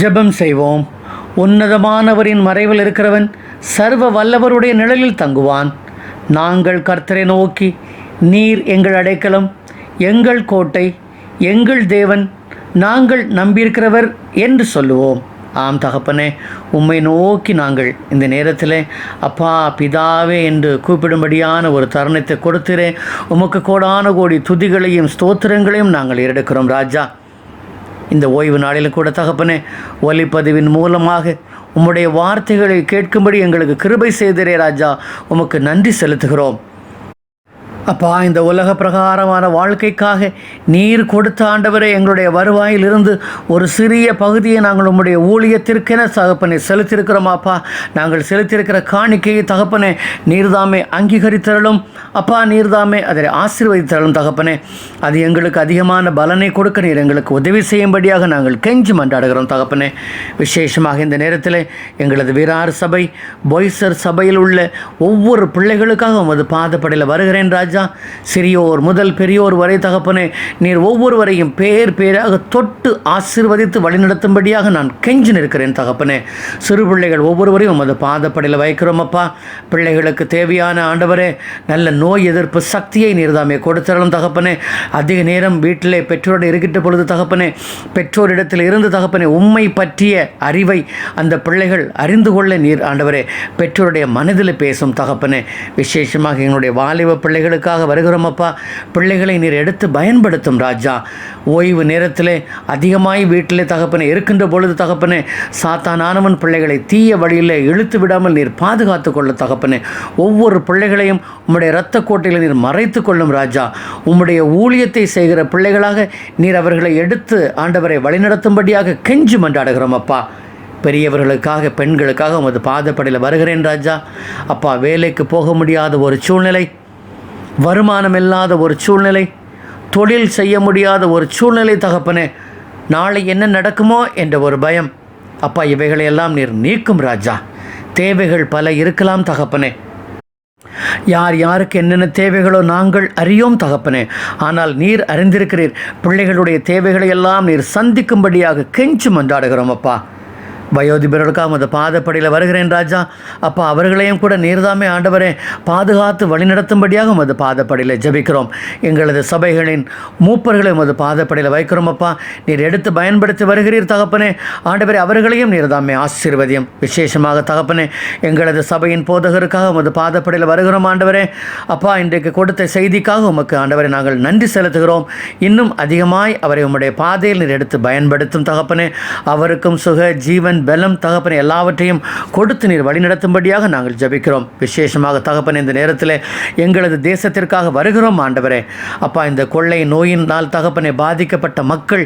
ஜெபம் செய்வோம். உன்னதமானவரின் மறைவில் இருக்கிறவன் சர்வ வல்லவருடைய நிழலில் தங்குவான். நாங்கள் கர்த்தரை நோக்கி, நீர் எங்கள் அடைக்கலம், எங்கள் கோட்டை, எங்கள் தேவன், நாங்கள் நம்பியிருக்கிறவர் என்று சொல்லுவோம். ஆம் தகப்பனே, உம்மை நோக்கி நாங்கள் இந்த நேரத்தில் அப்பா பிதாவே என்று கூப்பிடும்படியான ஒரு தருணத்தை கொடுத்திரே. உமக்கு கோடான கோடி துதிகளையும் ஸ்தோத்திரங்களையும் நாங்கள் ஏறெடுக்கிறோம் ராஜா. இந்த ஓய்வு நாளிலும் கூட தகப்பனே, ஒலிப்பதிவின் மூலமாக உம்முடைய வார்த்தைகளை கேட்கும்படி எங்களுக்கு கிருபை செய்திரே ராஜா. உமக்கு நன்றி செலுத்துகிறோம். அப்பா, இந்த உலக பிரகாரமான வாழ்க்கைக்காக நீர் கொடுத்த ஆண்டவரே, எங்களுடைய வருவாயிலிருந்து ஒரு சிறிய பகுதியை நாங்கள் உம்முடைய ஊழியத்திற்கென தகப்பனை செலுத்தியிருக்கிறோம். அப்பா, நாங்கள் செலுத்தியிருக்கிற காணிக்கையை தகப்பனே நீர்தாமே அங்கீகரித்தரலும். அப்பா, நீர்தாமே அதை ஆசீர்வதித்தரலும் தகப்பனே. அது எங்களுக்கு அதிகமான பலனை கொடுக்க நீர் எங்களுக்கு உதவி செய்யும்படியாக நாங்கள் கெஞ்சி மன்றாடுகிறோம் தகப்பனே. விசேஷமாக இந்த நேரத்தில் எங்களது வீரார் சபை, பொய்சர் சபையில் உள்ள ஒவ்வொரு பிள்ளைகளுக்காக உமது பாதப்படையில் வருகிறேன் ராஜா. ராஜா. சிறியோர் முதல் பெரியோர் வரை தகப்பனே, நீர் ஒவ்வொருவரையும் பேர் பேராக தொட்டு ஆசீர்வதித்து வழிநடத்தும்படியாக நான் கெஞ்சி நிற்கிறேன் தகப்பனே. சிறு பிள்ளைகள் ஒவ்வொருவரையும் உமது பாதப்படியில் வைக்கிறோம் அப்பா. பிள்ளைகளுக்கு தேவையான ஆண்டவரே நல்ல நோய் எதிர்ப்பு சக்தியை நீர் தாமே கொடுத்தரலும் தகப்பனே. அதிக நேரம் வீட்டிலே பெற்றோரோடு இருக்கின்ற பொழுது தகப்பனே, பெற்றோரிடத்தில் இருந்து தகப்பனே உம்மை பற்றிய அறிவை அந்த பிள்ளைகள் அறிந்து கொள்ள நீர் ஆண்டவரே பெற்றோருடைய மனதில் பேசும் தகப்பனே. விசேஷமாக எங்களுடைய வாலிப பிள்ளைகளுக்காக வருகிறோம் அப்பா. பிள்ளைகளை நீர் எடுத்து பயன்படுத்தும் ராஜா. ஓய்வு நேரத்திலே அதிகமாய் வீட்டிலே தகப்பனே இருக்கின்ற பொழுது தகப்பனே, சாத்தானானவன் பிள்ளைகளை தீய வழியில் இழுத்து விடாமல் நீர் பாதுகாத்து கொள்ள தகப்பனே. ஒவ்வொரு பிள்ளைகளையும் உம்முடைய இரத்த கோட்டையில் நீர் மறைத்து கொள்ளும் ராஜா. உம்முடைய ஊழியத்தை செய்கிற பிள்ளைகளாக நீர் அவர்களை எடுத்து ஆண்டவரை வழிநடத்தும்படியாக கெஞ்சி மன்றாடுகிறோம் அப்பா. பெரியவர்களுக்காக பெண்களுக்காக உமது பாதப்படியில் வருகிறேன் ராஜா. அப்பா, வேலைக்கு போக முடியாத ஒரு சூழ்நிலை, வருமானம் இல்லாத ஒரு சூழ்நிலை, தொழில் செய்ய முடியாத ஒரு சூழ்நிலை தகப்பனே, நாளை என்ன நடக்குமோ என்ற ஒரு பயம் அப்பா, இவைகளையெல்லாம் நீர் நீக்கும் ராஜா. தேவைகள் பல இருக்கலாம் தகப்பனே. யார் யாருக்கு என்னென்ன தேவைகளோ நாங்கள் அறியோம் தகப்பனே. ஆனால் நீர் அறிந்திருக்கிறீர். பிள்ளைகளுடைய தேவைகளை எல்லாம் நீர் சந்திக்கும்படியாக கெஞ்சி மன்றாடுகிறோம் அப்பா. வயோதிபர்களுக்காக அந்த பாதப்படியில் வருகிறேன் ராஜா. அப்பா, அவர்களையும் கூட நீர்தாமே ஆண்டவரே பாதுகாத்து வழிநடத்தும்படியாக உமது பாதப்படியில் ஜெபிக்கிறோம். எங்களது சபைகளின் மூப்பர்களை உமது பாதப்படியில் வைக்கிறோம் அப்பா. நீர் எடுத்து பயன்படுத்தி வருகிறீர் தகப்பனே. ஆண்டவரே, அவர்களையும் நீர்தாமே ஆசீர்வதியும். விசேஷமாக தகப்பனே, எங்களது சபையின் போதகருக்காக உமது பாதப்படியில் வருகிறோம் ஆண்டவரே. அப்பா, இன்றைக்கு கொடுத்த செய்திக்காக உமக்கு ஆண்டவரை நாங்கள் நன்றி செலுத்துகிறோம். இன்னும் அதிகமாய் அவரை உம்முடைய பாதையில் நீர் எடுத்து பயன்படுத்தும் தகப்பனே. அவருக்கும் சுக ஜீவன் பலம் தகப்பனை எல்லாவற்றையும் கொடுத்து நீர் வழிநடத்தும்படியாக நாங்கள் ஜெபிக்கிறோம். விசேஷமாக தகப்பனை இந்த நேரத்தில் எங்களது தேசத்திற்காக வருகிறோம் ஆண்டவரே. அப்பா, இந்த கொள்ளை நோயினால் தகப்பனை பாதிக்கப்பட்ட மக்கள்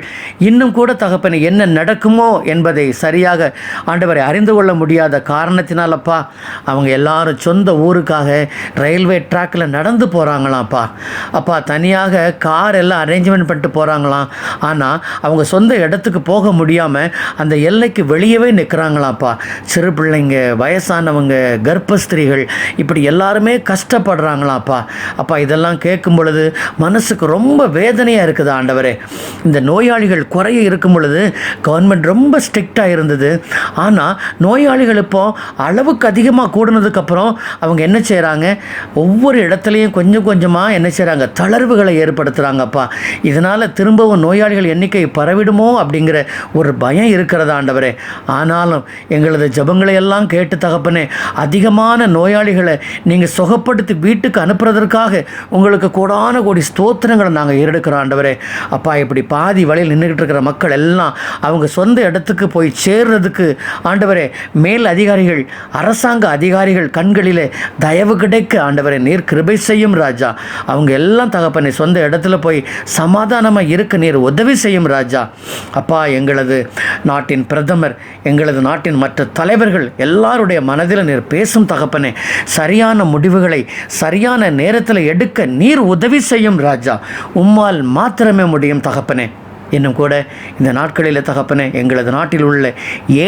இன்னும் கூட தகப்பனை என்ன நடக்குமோ என்பதை சரியாக ஆண்டவரை அறிந்து கொள்ள முடியாத காரணத்தினால் அப்பா, அவங்க எல்லாரும் சொந்த ஊருக்காக ரயில்வே ட்ராக்கில் நடந்து போகிறாங்களாம்ப்பா. அப்பா, தனியாக கார் எல்லாம் அரேஞ்ச்மெண்ட் பண்ணிட்டு போகிறாங்களாம். ஆனால் அவங்க சொந்த இடத்துக்கு போக முடியாமல் அந்த எல்லைக்கு வெளியே நிற்கிறாங்களாப்பா. சிறு பிள்ளைங்க, வயசானவங்க, கர்ப்பஸ்திரீகள், இப்படி எல்லாருமே கஷ்டப்படுறாங்களாப்பா. அப்பா, இதெல்லாம் கேட்கும் பொழுது மனசுக்கு ரொம்ப வேதனையாக இருக்குது ஆண்டவரே. இந்த நோயாளிகள் குறைய இருக்கும் பொழுது கவர்மெண்ட் ரொம்ப ஸ்ட்ரிக்டாக இருந்தது. ஆனால் நோயாளிகள் இப்போ அளவுக்கு அதிகமாக கூடுனதுக்கப்புறம் அவங்க என்ன செய்கிறாங்க, ஒவ்வொரு இடத்துலையும் கொஞ்சம் கொஞ்சமாக என்ன செய்கிறாங்க, தளர்வுகளை ஏற்படுத்துகிறாங்கப்பா. இதனால் திரும்பவும் நோயாளிகள் எண்ணிக்கை பரவிடுமோ அப்படிங்கிற ஒரு பயம் இருக்கிறதா ஆண்டவரே. ஆனாலும் எங்களது ஜபங்களை எல்லாம் கேட்டு தகப்பனே, அதிகமான நோயாளிகளை நீங்கள் சுகப்படுத்தி வீட்டுக்கு அனுப்புறதற்காக உங்களுக்கு கோடான கோடி ஸ்தோத்திரங்களை நாங்கள் ஏறெடுக்கிறோம் ஆண்டவரே. அப்பா, இப்படி பாதி வழியில் நின்றுக்கிட்டு இருக்கிற மக்கள் எல்லாம் அவங்க சொந்த இடத்துக்கு போய் சேர்றதுக்கு ஆண்டவரே மேல் அதிகாரிகள், அரசாங்க அதிகாரிகள் கண்களிலே தயவு கிடைக்க ஆண்டவரே நீர் கிருபை செய்யும் ராஜா. அவங்க எல்லாம் தகப்பனே சொந்த இடத்துல போய் சமாதானமாக இருக்க நீர் உதவி செய்யும் ராஜா. அப்பா, எங்களது நாட்டின் பிரதமர், எங்களது நாட்டின் மற்ற தலைவர்கள் எல்லாருடைய மனதில் நீர் பேசும் தகப்பனே. சரியான முடிவுகளை சரியான நேரத்தில் எடுக்க நீர் உதவி செய்யும் ராஜா. உம்மால் மாத்திரமே முடியும் தகப்பனே. இன்னும் கூட இந்த நாட்களில் தகப்பனே, எங்களது நாட்டில் உள்ள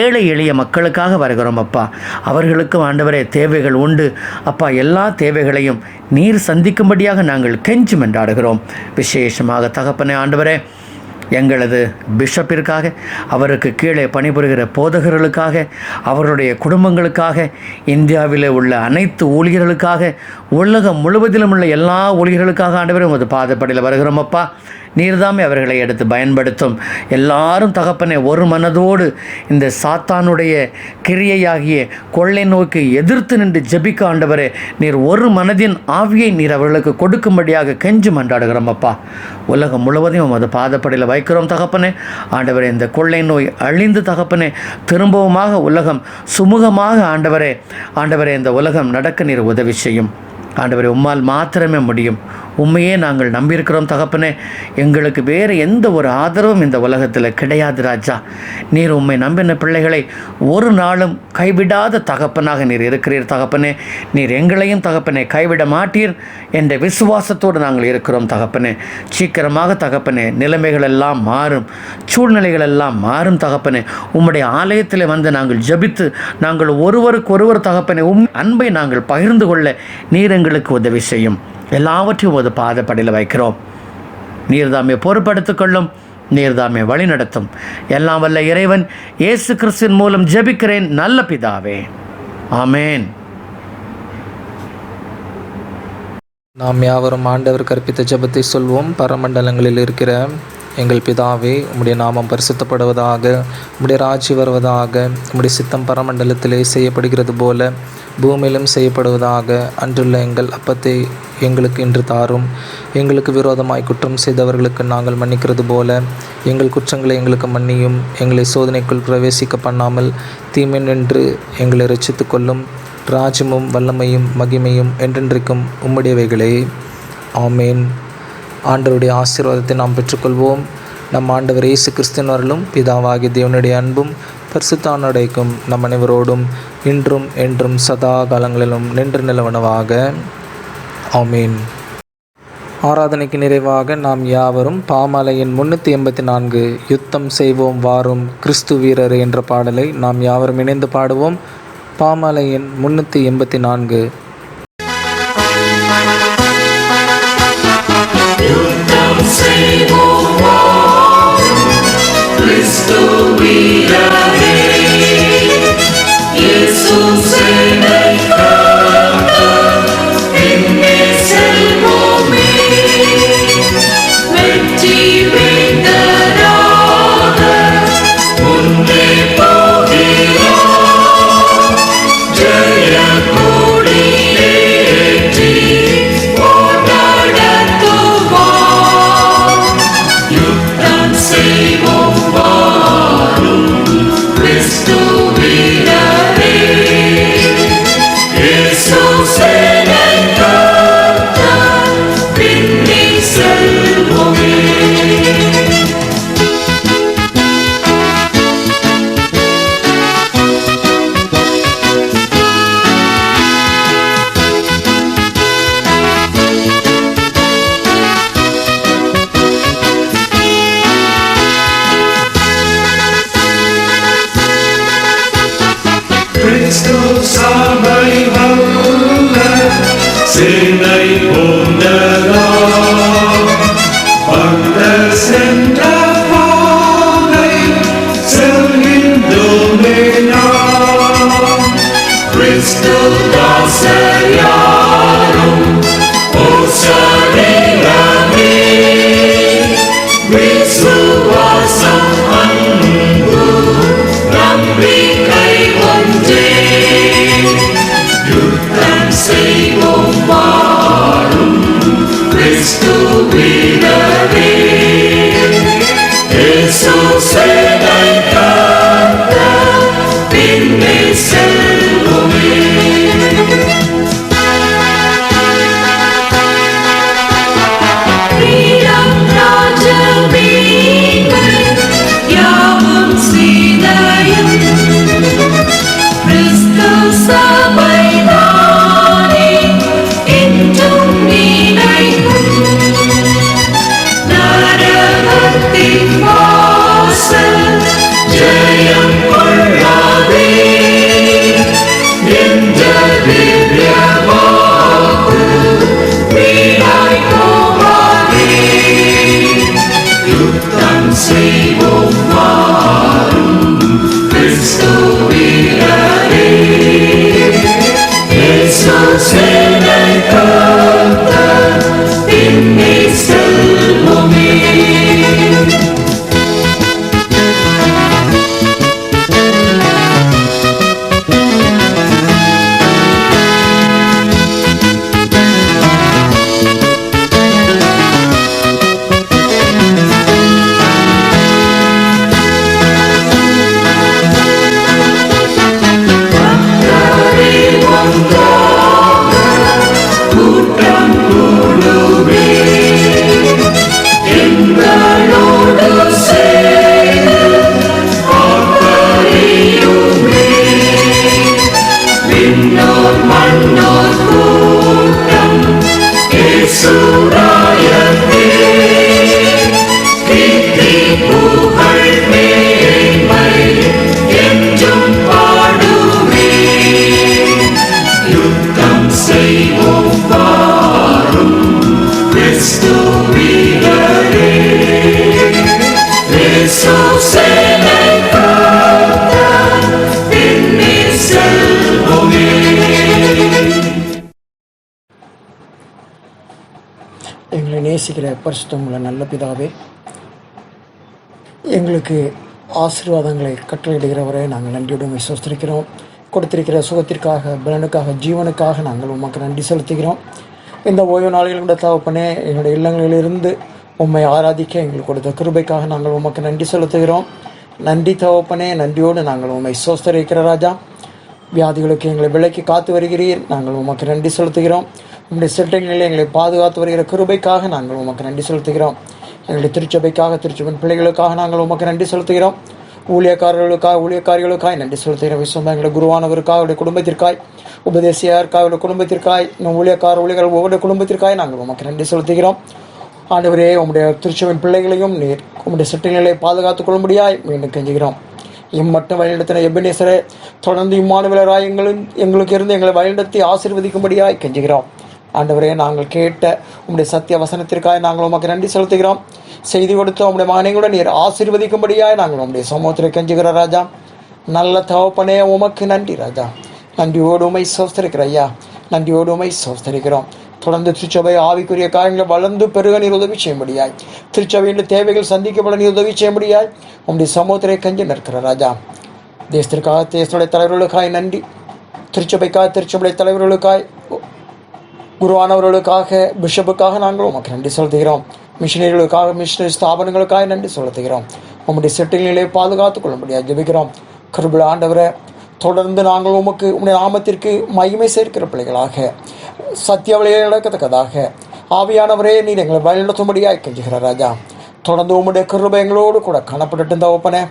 ஏழை எளிய மக்களுக்காக வருகிறோம் அப்பா. அவர்களுக்கும் ஆண்டவரே தேவைகள் உண்டு அப்பா. எல்லா தேவைகளையும் நீர் சந்திக்கும்படியாக நாங்கள் கெஞ்சி மன்றாடுகிறோம். விசேஷமாக தகப்பனே ஆண்டவரே, எங்களது பிஷப்பிற்காக, அவருக்கு கீழே பணிபுரிகிற போதகர்களுக்காக, அவருடைய குடும்பங்களுக்காக, இந்தியாவில் உள்ள அனைத்து ஊழியர்களுக்காக, உலகம் முழுவதிலும் உள்ள எல்லா ஊழியர்களுக்காக ஆண்டவரே உமது பாதப்படியில் வருகிறோம் அப்பா. நீர்தாமே அவர்களை எடுத்து பயன்படுத்தும். எல்லாரும் தகப்பனே ஒரு மனதோடு இந்த சாத்தானுடைய கிரியையாகிய கொள்ளை நோக்கி எதிர்த்து நின்று ஜெபிக்க ஆண்டவரே நீர் ஒரு மனதின் ஆவியை நீர் அவர்களுக்கு கொடுக்கும்படியாக கெஞ்சி மன்றாடுகிறோம் அப்பா. உலகம் முழுவதையும் உமது பாதப்படியில் வைக்கிறோம் தகப்பனே. ஆண்டவரே, இந்த கொள்ளை நோய் அழிந்து தகப்பனே திரும்பவுமாக உலகம் சுமூகமாக ஆண்டவரே இந்த உலகம் நடக்க நீர் உதவி செய்யும் ஆண்டவரே. உம்மால் மாத்திரமே முடியும். உண்மையே நாங்கள் நம்பியிருக்கிறோம் தகப்பனே. எங்களுக்கு வேறு எந்த ஒரு ஆதரவும் இந்த உலகத்தில் கிடையாது ராஜா. நீர் உம்மை நம்பின பிள்ளைகளை ஒரு நாளும் கைவிடாத தகப்பனாக நீர் இருக்கிறீர் தகப்பனே. நீர் எங்களையும் தகப்பனே கைவிட மாட்டீர் என்ற விசுவாசத்தோடு நாங்கள் இருக்கிறோம் தகப்பனே. சீக்கிரமாக தகப்பனே நிலைமைகள் எல்லாம் மாறும், சூழ்நிலைகள் எல்லாம் மாறும் தகப்பனே. உம்முடைய ஆலயத்தில் வந்து நாங்கள் ஜெபித்து நாங்கள் ஒருவருக்கு ஒருவர் தகப்பனே அன்பை நாங்கள் பகிர்ந்து கொள்ள நீர் எங்களுக்கு உதவி செய்யும். எல்லாவற்றையும் ஒரு பாதப்படியில் வைக்கிறோம். நீர்தாமே பொறுப்படுத்திக் கொள்ளும், நீர்தாமே வழி நடத்தும். எல்லாம் வல்ல இறைவன் இயேசு கிறிஸ்துவின் மூலம் ஜெபிக்கிறேன் நல்ல பிதாவே, ஆமேன். நாம் யாவரும் ஆண்டவர் கற்பித்த ஜெபத்தை சொல்வோம். பரமண்டலங்களில் இருக்கிற எங்கள் பிதாவே, உம்முடைய நாமம் பரிசுத்தப்படுவதாக, உம்முடைய ராட்சி வருவதாக, உம்முடைய சித்தம் பரமண்டலத்திலே செய்யப்படுகிறது போல பூமியிலும் செய்யப்படுவதாக. அன்றுள்ள எங்கள் அப்பத்தை எங்களுக்கு இன்று தாரும். எங்களுக்கு விரோதமாய் குற்றம் செய்தவர்களுக்கு நாங்கள் மன்னிக்கிறது போல எங்கள் குற்றங்களை எங்களுக்கு மன்னியும். எங்களை சோதனைக்குள் பிரவேசிக்க பண்ணாமல் தீமை நின்று எங்களை ரட்சித்து கொள்ளும். ராஜ்யமும் வல்லமையும் மகிமையும் என்றென்றைக்கும் உம்முடையவைகளே, ஆமேன். ஆண்டவருடைய ஆசீர்வாதத்தை நாம் பெற்றுக்கொள்வோம். நம் ஆண்டவர் இயேசு கிறிஸ்துவின் அருளும் பிதாவாகிய தேவனுடைய அன்பும் பரிசுத்தானடைக்கும் நம் அனைவரோடும் இன்றும் என்றும் சதா காலங்களிலும் நின்று நிலவனவாக, ஆமீன். ஆராதனைக்கு நிறைவாக நாம் யாவரும் பாமாலையின் 384 யுத்தம் செய்வோம் வாரும் கிறிஸ்து வீரர் என்ற பாடலை நாம் யாவரும் இணைந்து பாடுவோம். பாமாலையின் 384. யுத்தம் செய்வோம் வாரும் கிறிஸ்து வீரரே, இயேசு சேனைக்காக பின்னே செல்வோமே, வெற்றி வேந்தராக முன்னே போகிறோம், ஜெய கொடியேற்றி போராடுவோம். யுத்தம் செய்வோம் வாரும் கிறிஸ்து வீரரே, இயேசு சேனைக்காக பின்னே செல்வோமே. கிறிஸ்து சபை வல்ல சேனை போன்றதாம், வந்த சென்ற பாதை செல்கின்றோமே நாம். கிறிஸ்து தாசர் யாரும் ஓர் சரீரமே, விசுவாசம் அன்பு நம்பிக்கை ஒன்றே. யுத்தம் செய்வோம் வாரும் கிறிஸ்து வீரரே, இயேசு சேனைக்காக பின்னே செல்வோமே. வீரம் ராஜவீமை யாவும் சீதையும் கிறிஸ்து சபைதானே என்றும் நினைக்கும். நரகத்தின் வாசல் ஜெயம் கொள்ளாதே என்ற திவ்ய வாக்கு வீணாய் போகாதே. யுத்தம் செய்வோம் வாரும் கிறிஸ்து வீரரே, இயேசு சேனைக்காக பின்னே செல்வோமே. கூட்டம் கூடுவே, எங்களோடு சேர்ந்து ஆர்ப்பரியுமே. விண்ணோர் மண்ணோர் கூட்டம் இயேசுராயனே, கீர்த்தி புகழ் மேன்மை என்றும் பாடுவே. யுத்தம் செய்வோம் வாரும் நேசிக்கிற பரிசுத்தமுள்ள நல்ல பிதாவே, எங்களுக்கு ஆசீர்வாதங்களை கட்டளையிடுகிறவரை நாங்கள் நன்றியுடன் விசுவஸ்திருக்கிறோம். கொடுத்திருக்கிற சுகத்திற்காக, பலனுக்காக, ஜீவனுக்காக நாங்கள் உமக்கு நன்றி செலுத்துகிறோம். இந்த ஓய்வு நாளில் தகப்பனே, எங்களுடைய இல்லங்களிலிருந்து உம்மை ஆராதிக்க எங்களுக்கு கொடுத்த கிருபைக்காக நாங்கள் உமக்கு நன்றி செலுத்துகிறோம். நன்றி தகப்பனே, நன்றியோடு நாங்கள் உம்மை சோஸ்தரிக்கிற ராஜா. வியாதிகளுக்கு எங்களை விலைக்கு காத்து வருகிறீர், நாங்கள் உமக்கு நன்றி செலுத்துகிறோம். உங்களுடைய சிட்டங்களில் எங்களை பாதுகாத்து வருகிற கிருபைக்காக நாங்கள் உமக்கு நன்றி செலுத்துகிறோம். எங்களுடைய திருச்சபைக்காக, திருச்சபையின் பிள்ளைகளுக்காக நாங்கள் உமக்கு நன்றி செலுத்துகிறோம். ஊழியக்காரிகளுக்காய் நன்றி செலுத்துகிறோம். விசுவம் எங்களுடைய குருவானவருக்காக, அவருடைய குடும்பத்திற்காய், உபதேசியாருக்காக, அவருடைய குடும்பத்திற்காய், ஊழியர்கள் ஒவ்வொரு குடும்பத்திற்காய் நாங்கள் உமக்கு நன்றி செலுத்துகிறோம். ஆண்டவரே, உம்முடைய திருச்சபையின் பிள்ளைகளையும் நீர் உம்முடைய சிட்டங்களை பாதுகாத்துக் கொள்ளும்படியாய் மீண்டும் கெஞ்சுகிறோம். இம்மட்டும் வழிநடத்தின எபினேசரே, தொடர்ந்து இம்மானுவேலராய் எங்களுக்கு இருந்து எங்களை வழிநடத்தி ஆசீர்வதிக்கும்படியாய் கெஞ்சுகிறோம். ஆண்டவரே, நாங்கள் கேட்ட உம்முடைய சத்திய வசனத்திற்காக நாங்கள் உமக்கு நன்றி செலுத்துகிறோம். செய்தி கொடுத்த உம்முடைய மகனையுடன் நீர் ஆசீர்வதிக்கும்படியாய் நாங்கள் உம்முடைய சமூகத்தில் கெஞ்சுகிறோம் ராஜா. நல்ல தகப்பனே, உமக்கு நன்றி ராஜா. நன்றியோடு உமை சோஸ்தரிக்கிற ஐயா, நன்றியோடு உமை சோஸ்தரிக்கிறோம். தொடர்ந்து திருச்சபை ஆவிக்குரிய காரியங்களை வளர்ந்து பெருக நீர் உதவி செய்யும்படியாய், திருச்சபையின் தேவைகள் சந்திக்கப்பட நீர் உதவி செய்யும்படியாய் உம்முடைய சமூகத்திலே கஞ்சி நிற்கிற ராஜா. தேசத்திற்காக, தேசத்துடைய தலைவர்களுக்காய் நன்றி. திருச்சபைக்காக, திருச்சபை தலைவர்களுக்காய், குருவானவர்களுக்காக, பிஷப்புக்காக நாங்கள் உமக்கு நன்றி செலுத்துகிறோம். மிஷினரிகளுக்காக, மிஷினரி ஸ்தாபனங்களுக்காக நன்றி செலுத்துகிறோம். உம்முடைய செட்டில்களை பாதுகாத்துக் கொள்ளும்படியாக ஜெபிக்கிறோம். கிருபையுள்ள ஆண்டவரே, தொடர்ந்து நாங்கள் உமக்கு உம்முடைய நாமத்திற்கு மகிமை சேர்க்கிற பிள்ளைகளாக, சத்திய வழியை நடக்கத்தக்கதாக ஆவியானவரே நீர் எங்களை வழிநடத்தும்படியாக கெஞ்சுகிற ராஜா. தொடர்ந்து உம்முடைய கிருபை எங்களோடு கூட காணப்பட்டு தகப்பனே,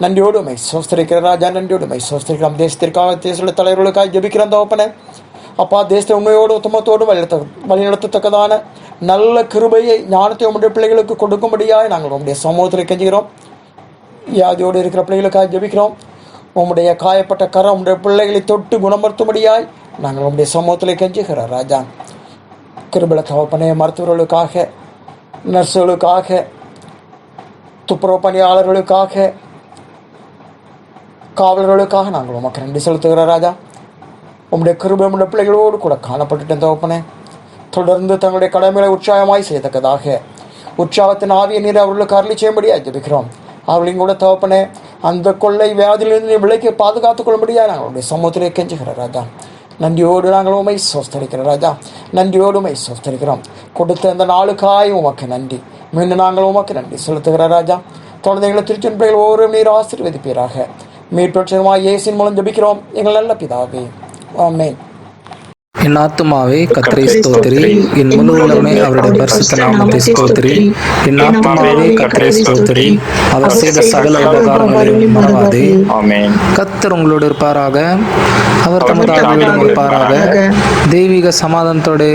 நன்றியோடு உம்மை சோஸ்தரிக்கிற ராஜா. நன்றியோடு உம்மை சோஸ்தரிக்கிறோம். தேசத்திற்காக, தேச தலைவர்களுக்காக ஜெபிக்கிறோம் தகப்பனே. அப்பா, தேசத்தை உண்மையோடு உத்தமத்தோடு வழிநடத்தத்தக்கதான நல்ல கிருபையை, ஞானத்தை உம்முடைய பிள்ளைகளுக்கு கொடுக்கும்படியாக நாங்கள் உம்முடைய சமூகத்தில் கெஞ்சுகிறோம். வியாதியோடு இருக்கிற பிள்ளைகளுக்காக ஜெபிக்கிறோம். உம்முடைய காயப்பட்ட கரம் உம்முடைய பிள்ளைகளை தொட்டு குணப்படுத்தும்படியாய் நாங்கள் உம்முடைய சமூகத்தில் கெஞ்சுகிற ராஜா. கிருபையுள்ள தகப்பனே, மருத்துவர்களுக்காக, நர்ஸுகளுக்காக, துப்புரவு பணியாளர்களுக்காக, காவலர்களுக்காக நாங்கள் உமக்கு நன்றி செலுத்துகிற ராஜா. உம்முடைய கிருபை உம்முடைய பிள்ளைகளோடு கூட காணப்பட்டுட்ட தகப்பனே, தொடர்ந்து தங்களுடைய கடமைகளை உற்சாகமாய் செய்யத்தக்கதாக உற்சாகத்தின் ஆவியை நீர் அவர்களுக்கு அருளி செய்யும்படியாக ஜெபிக்கிறோம். அவர்களையும் கூட தகப்பனே, அந்த கொள்ளை வியாதியிலிருந்து விலைக்கு பாதுகாத்துக் கொள்ளும்படியாக நாங்களுடைய சமூகத்திலே கெஞ்சுகிற ராஜா. நன்றியோடு நாங்கள் உமை சோஸ்தரிக்கிற ராஜா. நன்றியோடு உமை சோஸ்தரிக்கிறோம். கொடுத்த அந்த நாளுக்காய் உமக்கு நன்றி. மீண்டும் நாங்கள் உமக்கு நன்றி செலுத்துகிற ராஜா. தொடர்ந்து எங்களை திருச்சென் பிள்ளைகள் ஒவ்வொரு நீர் ஆசீர்வதிப்பீராக. மீட்பட்சமாக இயேசுவின் மூலம் ஜெபிக்கிறோம் எங்கள் நல்ல பிதாவே, ஆமென். என் ஆத்துமாவே கர்த்தரை ஸ்தோத்திரி, என் முழு உள்ளமே அவருடைய பரிசுத்த நாமத்தை ஸ்தோத்திரி. என் ஆத்துமாவே கர்த்தரை ஸ்தோத்திரி, அவர் செய்த சகல உபகாரங்களையும் மறவாதே. கர்த்தர் உங்களோடு இருப்பாராக, அவர் தமது ஆவியோடும் இருப்பாராக. தெய்வீக சமாதானத்தோடு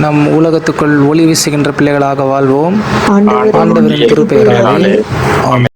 நம் உலகத்துக்குள் ஒளி வீசுகின்ற பிள்ளைகளாக வாழ்வோம். ஆண்டவரின் திருப்பெயராலே ஆமென்.